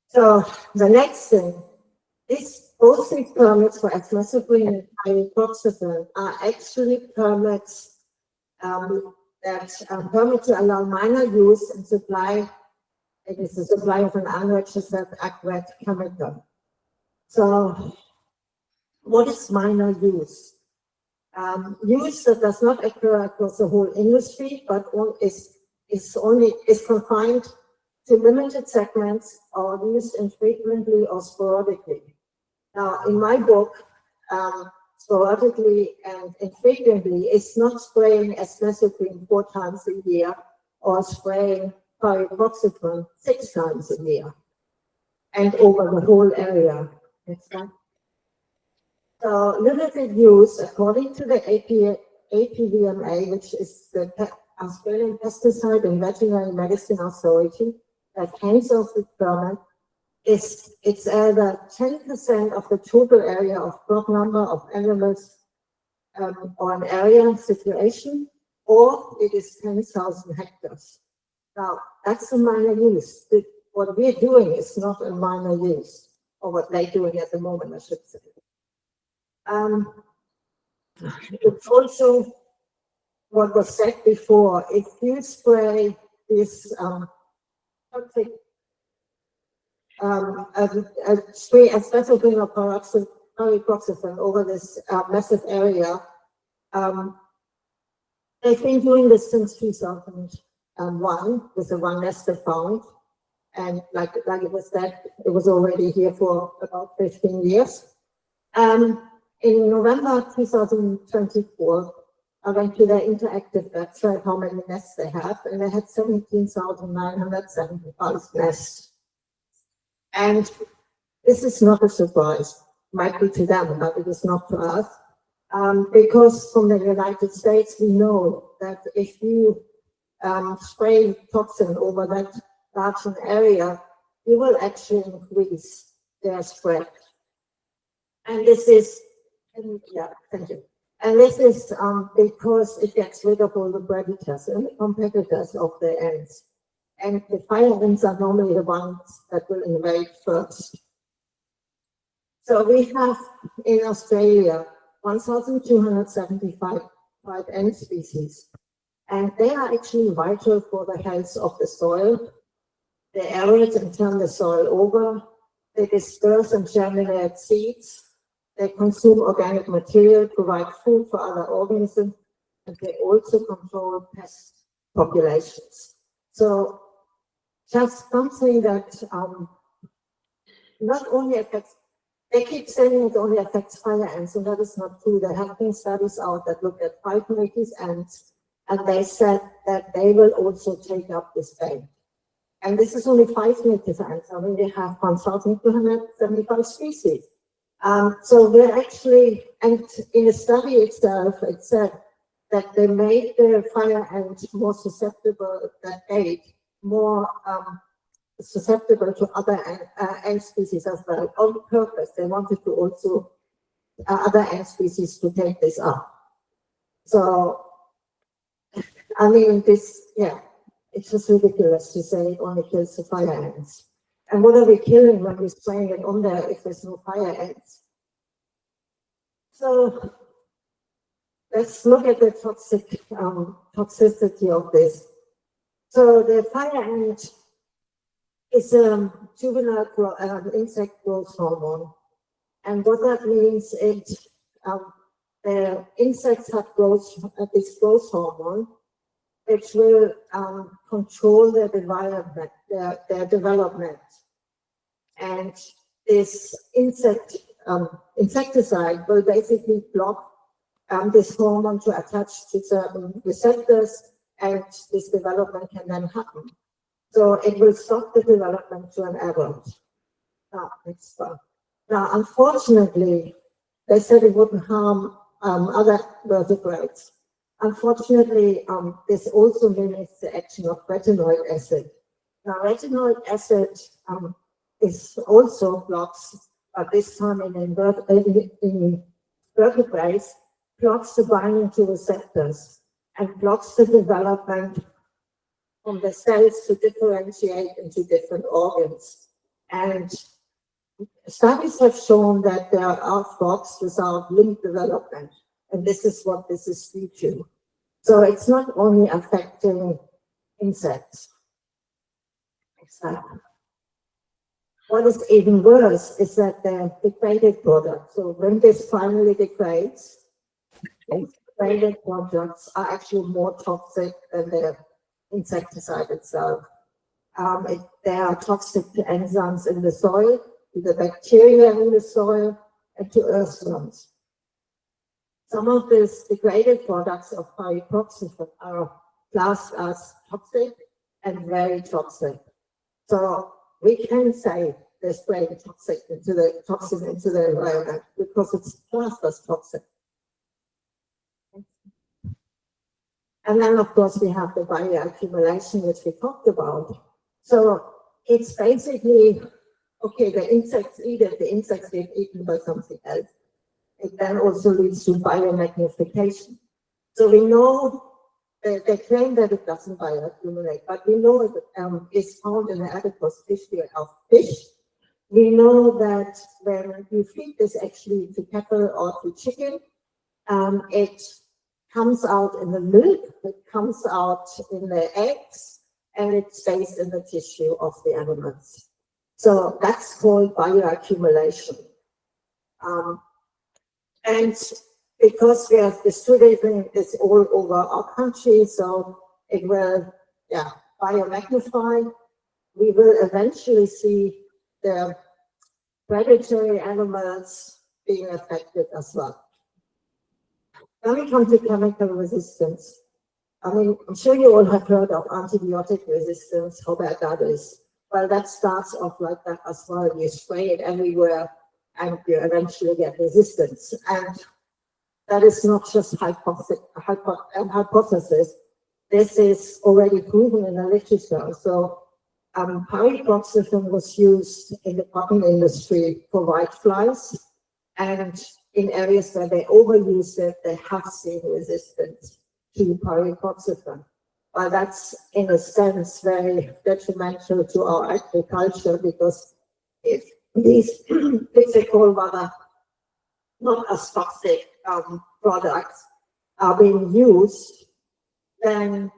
So the next thing is both these permits for acetylene and pyriproxyfen are actually permits that permit to allow minor use and supply. It is the supply of an unregistered aquatic chemical. So, what is minor use? Use that does not occur across the whole industry, but is confined to limited segments or used infrequently or sporadically. Now, in my book, sporadically and infrequently is not spraying acetylene 4 times a year or spraying pyriproxyfen 6 times a year and over the whole area. Next slide. So limited use according to the APVMA, which is the Australian Pesticide and Veterinary Medicine Authority that hands off the permit, it's either 10% of the total area of crop number of animals or an area situation, or it is 10,000 hectares. Now, that's a minor use. What we're doing is not a minor use, or what they're doing at the moment, I should say. It's also what was said before. If you spray this toxic spray acetylene or pyriproxyfen over this massive area, they've been doing this since 2001 with the one nest they found. And like it was said, it was already here for about 15 years. In November 2024, I went to their interactive website, how many nests they have, and they had 17,975 nests. And this is not a surprise. Might be to them, but it is not to us. Because from the United States, we know that if you spray toxin over that large an area, you will actually increase their spread. And this is, yeah, thank you. And this is because it gets rid of all the predators and the competitors of the ants. And the fire ants are normally the ones that will invade first. So we have in Australia 1,275 ant species. And they are actually vital for the health of the soil. They aerate and turn the soil over. They disperse and germinate seeds. They consume organic material, provide food for other organisms, and they also control pest populations. So just something that not only affects, they keep saying it only affects fire ants, and that is not true. There have been studies out that looked at 5 native ants, and they said that they will also take up this bait. And this is only 5 native ants. I mean, they have 1,275 species. So we're actually, and in the study itself, it said that they made the fire ant more susceptible, that ate more susceptible to other ant species as well, on purpose. They wanted to also, other ant species to take this up. So, I mean, this, yeah, it's just ridiculous to say it only kills the fire ants. And what are we killing when we're spraying it on there if there's no fire ants? So let's look at the toxicity of this. So the fire ant is a juvenile insect growth hormone. And what that means is the insects have this growth hormone, which will control their development, their development. And this insecticide will basically block this hormone to attach to certain receptors, and this development can then happen. So it will stop the development to an average. Next one. Now, unfortunately, they said it wouldn't harm other vertebrates. Unfortunately, this also limits the action of retinoic acid. Now, retinoic acid is also blocks, but this time in vertebrates, blocks the binding to receptors and blocks the development of the cells to differentiate into different organs. And studies have shown that there are frogs without limb development, and this is what this is due to. So it's not only affecting insects. Exactly. What is even worse is that the degraded product. So when this finally degrades, degraded products are actually more toxic than the insecticide itself. There are toxic to enzymes in the soil, to the bacteria in the soil, and to earthworms. Some of these degraded products of pyriproxyfen are classed as toxic and very toxic. So we can say they're spraying toxin into the environment because it's classed as toxic. And then, of course, we have the bioaccumulation, which we talked about. So it's basically, okay, the insects eat it, the insects get eaten by something else. It then also leads to biomagnification. So we know, they claim that it doesn't bioaccumulate, but we know it is found in the adipose tissue of fish. We know that when you feed this actually to cattle or to chicken, it comes out in the milk, it comes out in the eggs, and it stays in the tissue of the animals. So that's called bioaccumulation. And because we are distributing this all over our country, so it will, biomagnify. We will eventually see the predatory animals being affected as well. Then we come to chemical resistance. I mean, I'm sure you all have heard of antibiotic resistance, how bad that is. Well, that starts off like that as well. You spray it everywhere and you eventually get resistance. And that is not just hypothesis. This is already proven in the literature. So pyriproxyfen was used in the cotton industry for whiteflies, and in areas where they overuse it, they have seen resistance to pyriproxyfen. But that's, in a sense, very detrimental to our agriculture, because if these physical, rather not as toxic products are being used, then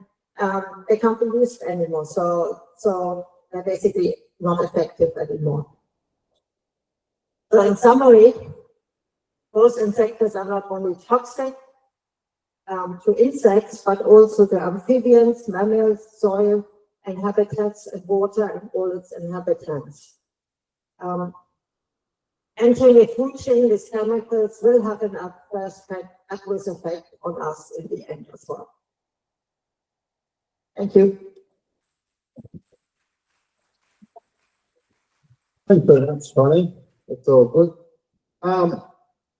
they can't be used anymore. So they're basically not effective anymore. So in summary, those insects are not only toxic to insects, but also to amphibians, mammals, soil and habitats, and water and all its inhabitants. Entering the food chain, these chemicals will have an adverse effect on us in the end as well. Thank you. Thank you very much, Tony. It's all good.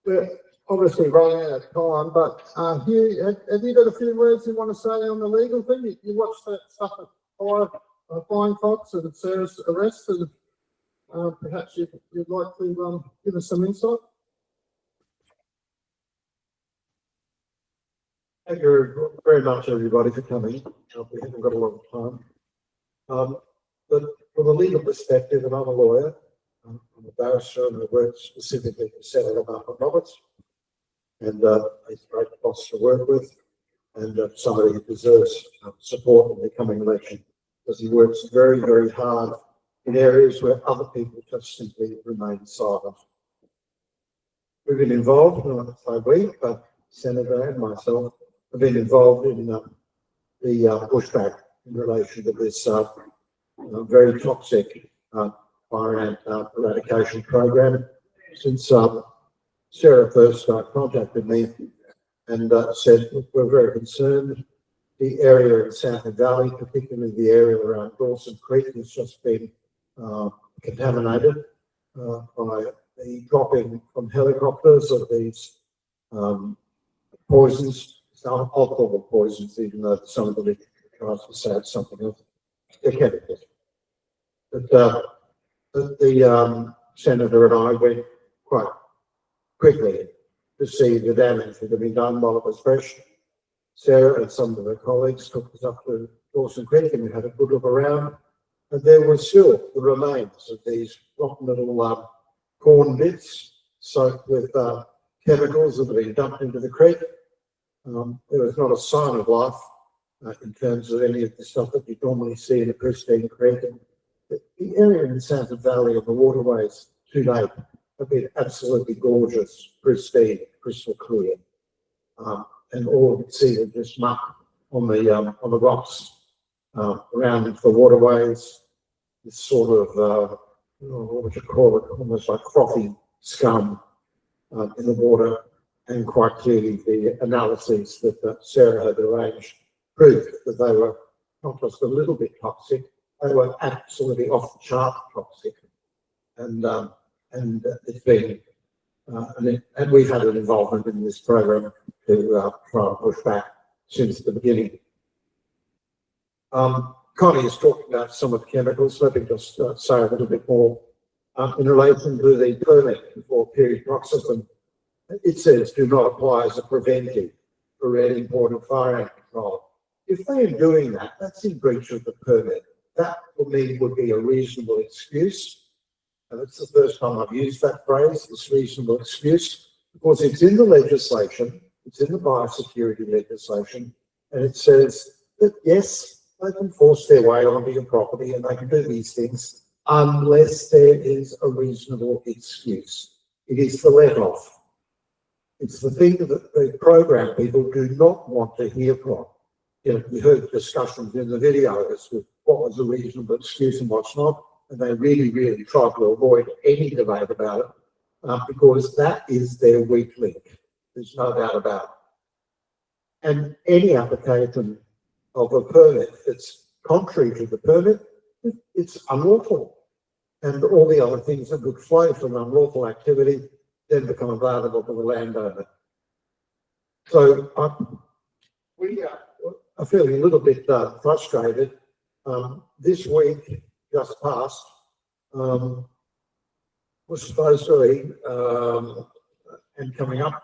We're obviously running out of time, but Hugh, have you got a few words you want to say on the legal thing? You watched that stuff at Flying Fox and Sarah's arrest, and perhaps you'd like to give us some insight? Thank you very much, everybody, for coming. We haven't got a lot of time. But from a legal perspective, and I'm a lawyer, I'm a barrister, and I work specifically for Senator Martin Roberts, and he's a great boss to work with, and somebody who deserves support in the coming election, because he works very, very hard in areas where other people just simply remain silent. We've been involved, not to say we, but Senator and myself have been involved in the pushback in relation to this very toxic fire ant eradication program since Sarah first contacted me and said, "Look, we're very concerned the area in Sanford Valley, particularly the area around Dawson Creek, has just been contaminated by the dropping from helicopters of these poisons. I'll call them poisons, even though some of them tries to say it's something else. They're chemicals. But the senator and I went quite quickly to see the damage that had been done while it was fresh. Sarah and some of her colleagues took us up to Dawson Creek and we had a good look around. And there were still the remains of these rotten little corn bits soaked with chemicals that had been dumped into the creek. There was not a sign of life in terms of any of the stuff that you normally see in a pristine creek. And the area in Sanford Valley and the waterways to date have been absolutely gorgeous, pristine, crystal clear. And all you can see is just muck on the rocks around the waterways. This sort of what would you call it? Almost like frothy scum in the water, and quite clearly the analyses that Sarah had arranged proved that they were not just a little bit toxic, they were absolutely off the chart toxic. And it's been and we've had an involvement in this program to try and push back since the beginning. Connie has talked about some of the chemicals. Let me just say a little bit more in relation to the permit for periproxyfen. It says do not apply as a preventive for red import and firearm control. If they are doing that, that's in breach of the permit. That for me would be a reasonable excuse. And it's the first time I've used that phrase, this reasonable excuse, because it's in the legislation, it's in the biosecurity legislation, and it says that yes, they can force their way onto your property and they can do these things unless there is a reasonable excuse. It is the let-off. It's the thing that the program people do not want to hear from. You know, we heard discussions in the video as to what was a reasonable excuse and what's not, and they really, really try to avoid any debate about it because that is their weak link. There's no doubt about it. And any application of a permit that's contrary to the permit, it's unlawful. And all the other things that would flow from unlawful activity then become available to the landowner. So we are feeling a little bit frustrated. This week, just past, was supposed to be, and coming up,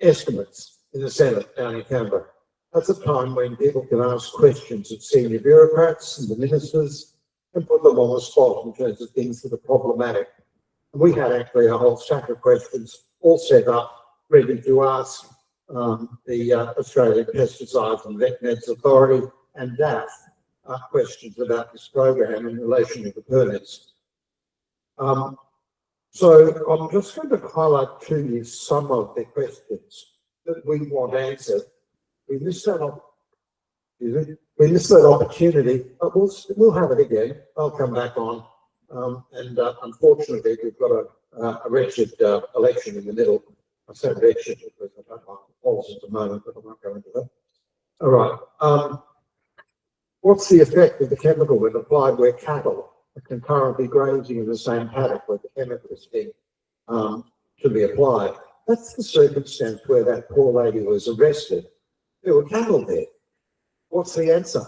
estimates in the Senate down in Canberra. That's a time when people can ask questions of senior bureaucrats and the ministers and put them on the spot in terms of things that are problematic. And we had actually a whole stack of questions all set up, ready to ask the Australian Pesticides and Vet Meds Authority and DAF questions about this program in relation to the permits. So I'm just going to highlight to you some of the questions that we want answered. We missed that opportunity, but we'll have it again. I'll come back on. And unfortunately, we've got a wretched election in the middle. I say wretched because I don't like the polls at the moment, but I'm not going into that. All right. What's the effect of the chemical when applied where cattle are concurrently grazing in the same paddock where the chemical is being to be applied? That's the circumstance where that poor lady was arrested. There were cattle there. What's the answer?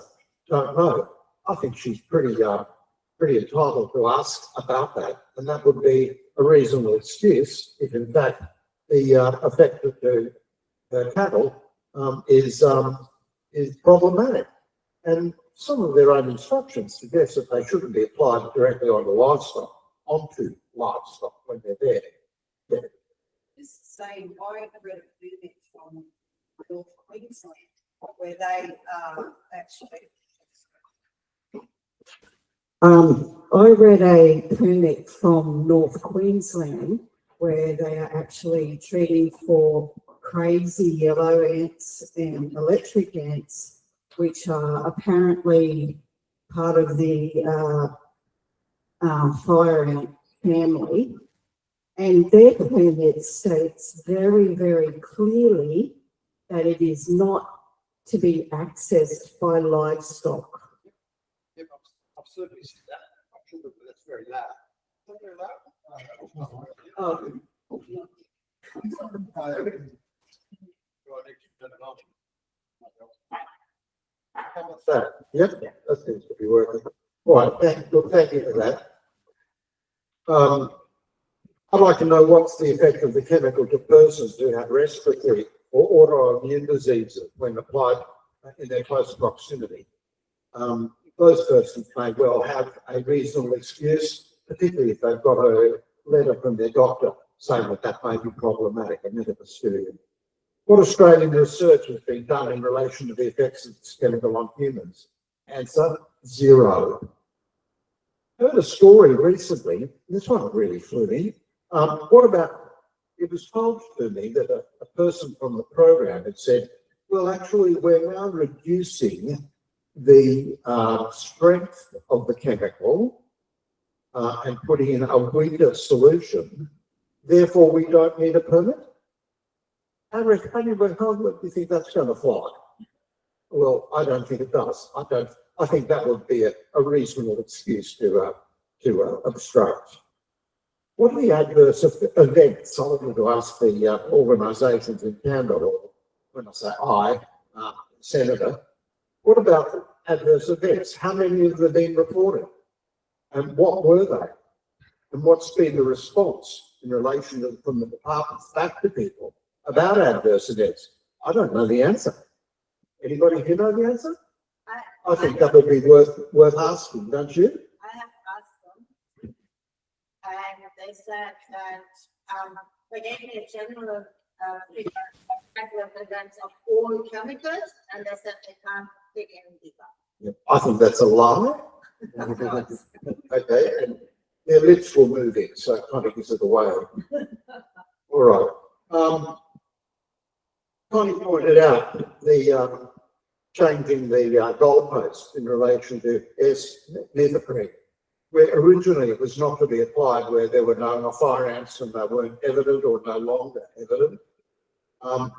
Don't know. I think she's pretty entitled to ask about that, and that would be a reasonable excuse if, in fact, the effect of the cattle is problematic. And some of their own instructions suggest that they shouldn't be applied directly onto livestock when they're there. Yeah. This is saying I read a bit from North Queensland where they actually. I read a permit from North Queensland where they are actually treating for crazy yellow ants and electric ants, which are apparently part of the fire ant family. And their permit states very, very clearly that it is not to be accessed by livestock. Yep, I've certainly seen that. I'm sure that that's very loud. Is that very loud? How about that? Yep, that seems to be working. All right, thank you for that. I'd like to know what's the effect of the chemical to persons who have respiratory or autoimmune diseases when applied in their close proximity. Those persons may well have a reasonable excuse, particularly if they've got a letter from their doctor saying that that may be problematic, a medical student. What Australian research has been done in relation to the effects of this chemical on humans? Answer, zero. I heard a story recently, this one really flew me. What about, it was told to me that a person from the program had said, well, actually, we're now reducing the strength of the chemical and putting in a weaker solution. Therefore, we don't need a permit. How do you think that's going to fly? Well, I don't think it does. I think that would be a reasonable excuse to obstruct. What are the adverse events? I wanted to ask the organisations in Canada, or when I say I, Senator, what about adverse events? How many have there been reported? And what were they? And what's been the response in relation to, from the departments back to people about adverse events? I don't know the answer. Anybody here know the answer? I think that would be worth asking, don't you? I have asked them, and they said that they gave me a general figure of adverse events of all chemicals, and they said they can't dig any deeper. Yep. I think that's a lie. Okay, and their lips were moving, so it kind of gives it away. All right. Connie pointed out the changing the goalposts in relation to S-methoprene, where originally it was not to be applied where there were no fire ants and they weren't evident or no longer evident.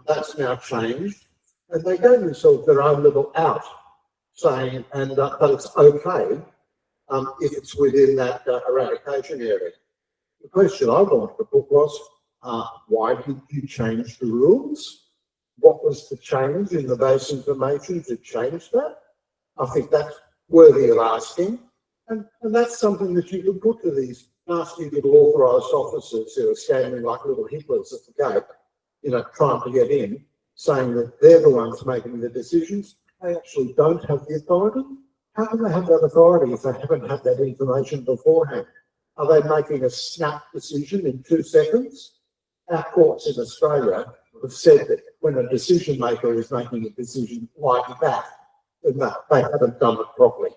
That's now changed, and they gave themselves their own little out, saying, but it's okay if it's within that eradication area. The question I wanted to put was, why did you change the rules? What was the change in the base information to change that? I think that's worthy of asking. And that's something that you could put to these nasty little authorised officers who are standing like little Hitlers at the gate, you know, trying to get in, saying that they're the ones making the decisions. They actually don't have the authority. How can they have that authority if they haven't had that information beforehand? Are they making a snap decision in 2 seconds? Our courts in Australia have said that when a decision maker is making a decision like that, then they haven't done it properly.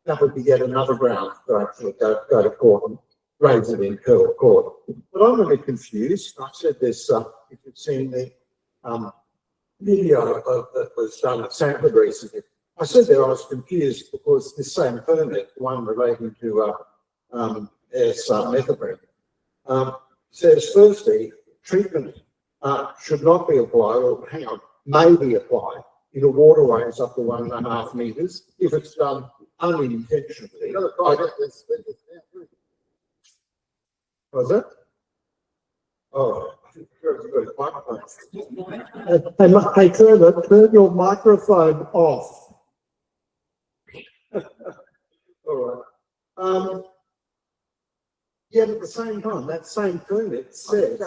That would be yet another ground to actually go to court and raise it in court. But I'm a bit confused. I said this, if you've seen the video that was done at Sanford recently, I said there I was confused because this same permit, one relating to S-methoprene, says firstly, treatment should not be applied, or hang on, may be applied in waterways up to 1.5 metres if it's done unintentionally. Was it? Oh, hey, turn your microphone off. All right. Yet at the same time, that same permit says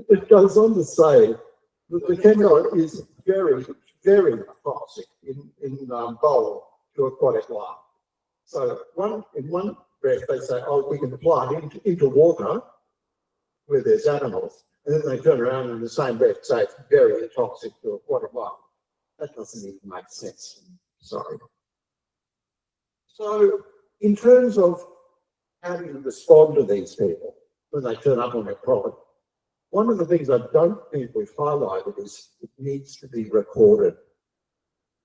it goes on to say that the chemical is very, very toxic in bowl to aquatic life. So in one breath they say, oh, we can apply it into water where there's animals, and then they turn around and in the same breath say it's very toxic to aquatic life. That doesn't even make sense. Sorry. So in terms of how do you respond to these people when they turn up on their property, one of the things I don't think we've highlighted is it needs to be recorded.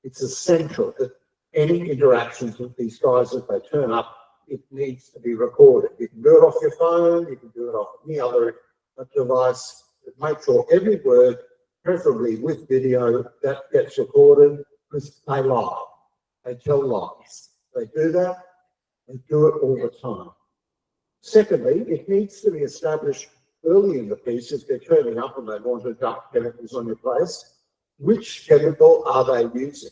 It's essential that any interactions with these guys, if they turn up, it needs to be recorded. You can do it off your phone, you can do it off any other device, but make sure every word preferably with video, that gets recorded, because they lie. They tell lies. They do that, they do it all the time. Secondly, it needs to be established early in the piece if they're turning up and they want to dump chemicals on your place. Which chemical are they using?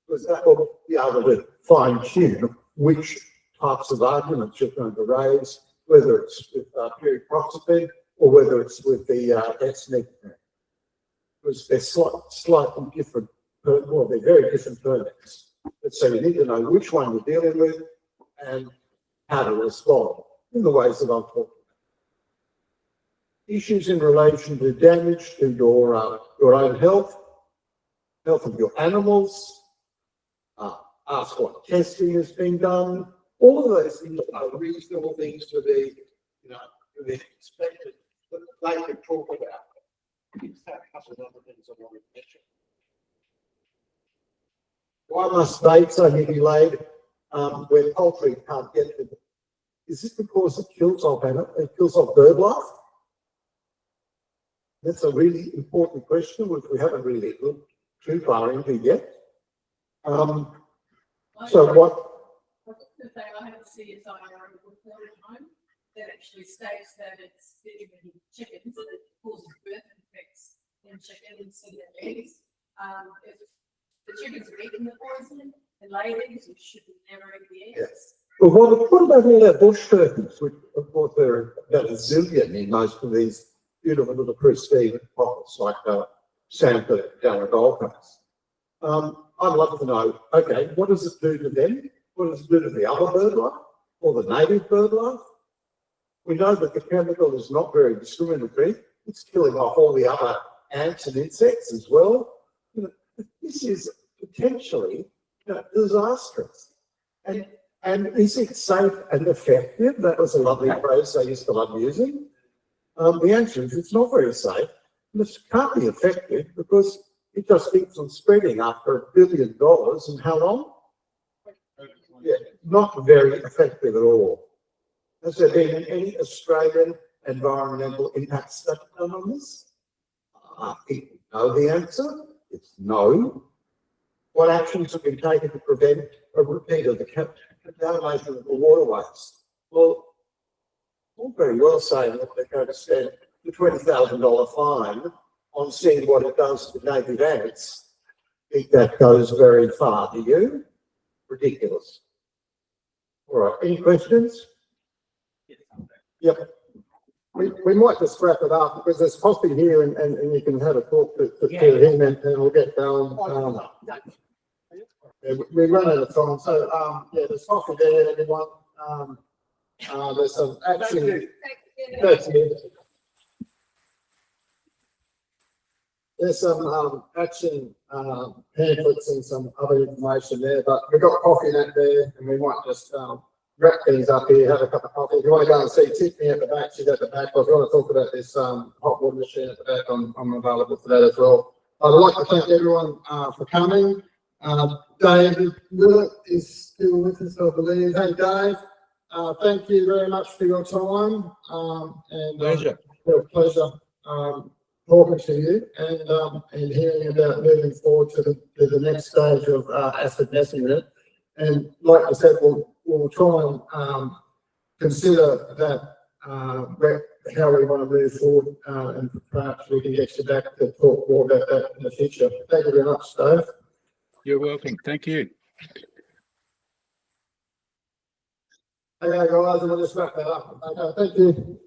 Because that will be able to fine tune which types of arguments you're going to raise, whether it's with pyriproxyfen or whether it's with the ethnic, because they're slightly different, well, they're very different permits. So you need to know which one you're dealing with and how to respond in the ways that I'm talking about. Issues in relation to damage to your own health of your animals, ask what testing has been done. All of those things are reasonable things to be, to be expected, but they can talk about. It's that couple of other things I want to mention. Why must bait so heavy laid where poultry can't get to them? Is this because it kills off bird life? That's a really important question, which we haven't really looked too far into yet. So what? I have a CSI report at home that actually states that it's feeding chickens that it causes birth defects in chickens and their eggs. If the chickens are eating the poison and lay eggs, it should never eat the eggs. Yes. Well, what about all our bush turkeys, which of course there are about a zillion in most of these beautiful little pristine pockets like Sandford down the Gold Coast. I'd love to know, okay, what does it do to them? What does it do to the other bird life or the native bird life? We know that the chemical is not very discriminatory. It's killing off all the other ants and insects as well. This is potentially disastrous. And is it safe and effective? That was a lovely phrase I used to love using. The answer is it's not very safe. And it can't be effective because it just keeps on spreading after $1 billion. And how long? Yeah, not very effective at all. Has there been any Australian environmental impact study done on this? People know the answer. It's no. What actions have been taken to prevent a repeat of the contamination of the waterways? Well, all very well saying that they're going to spend the $20,000 fine on seeing what it does to native ants. I think that goes very far. Do you? Ridiculous. All right, any questions? Yep. We might just wrap it up because there's coffee here and you can have a talk to him and we'll get going. We run out of time, so yeah, there's coffee there, everyone. There's some action. There's some action pamphlets and some other information there, but we've got coffee in that there, and we might just wrap things up here, have a cup of coffee. If you want to go and see Tiffany at the back, she's at the back. If you want to talk about this hot water machine at the back, I'm available for that as well. I'd like to thank everyone for coming. David Willett is still with us, I believe. Hey, Dave, thank you very much for your time. Pleasure. Pleasure talking to you and hearing about moving forward to the next stage of acid measurement. And like I said, we'll try and consider that how we want to move forward, and perhaps we can get you back to talk more about that in the future. Thank you very much, Dave. You're welcome. Thank you. Okay, guys, and we'll just wrap that up. Okay, thank you.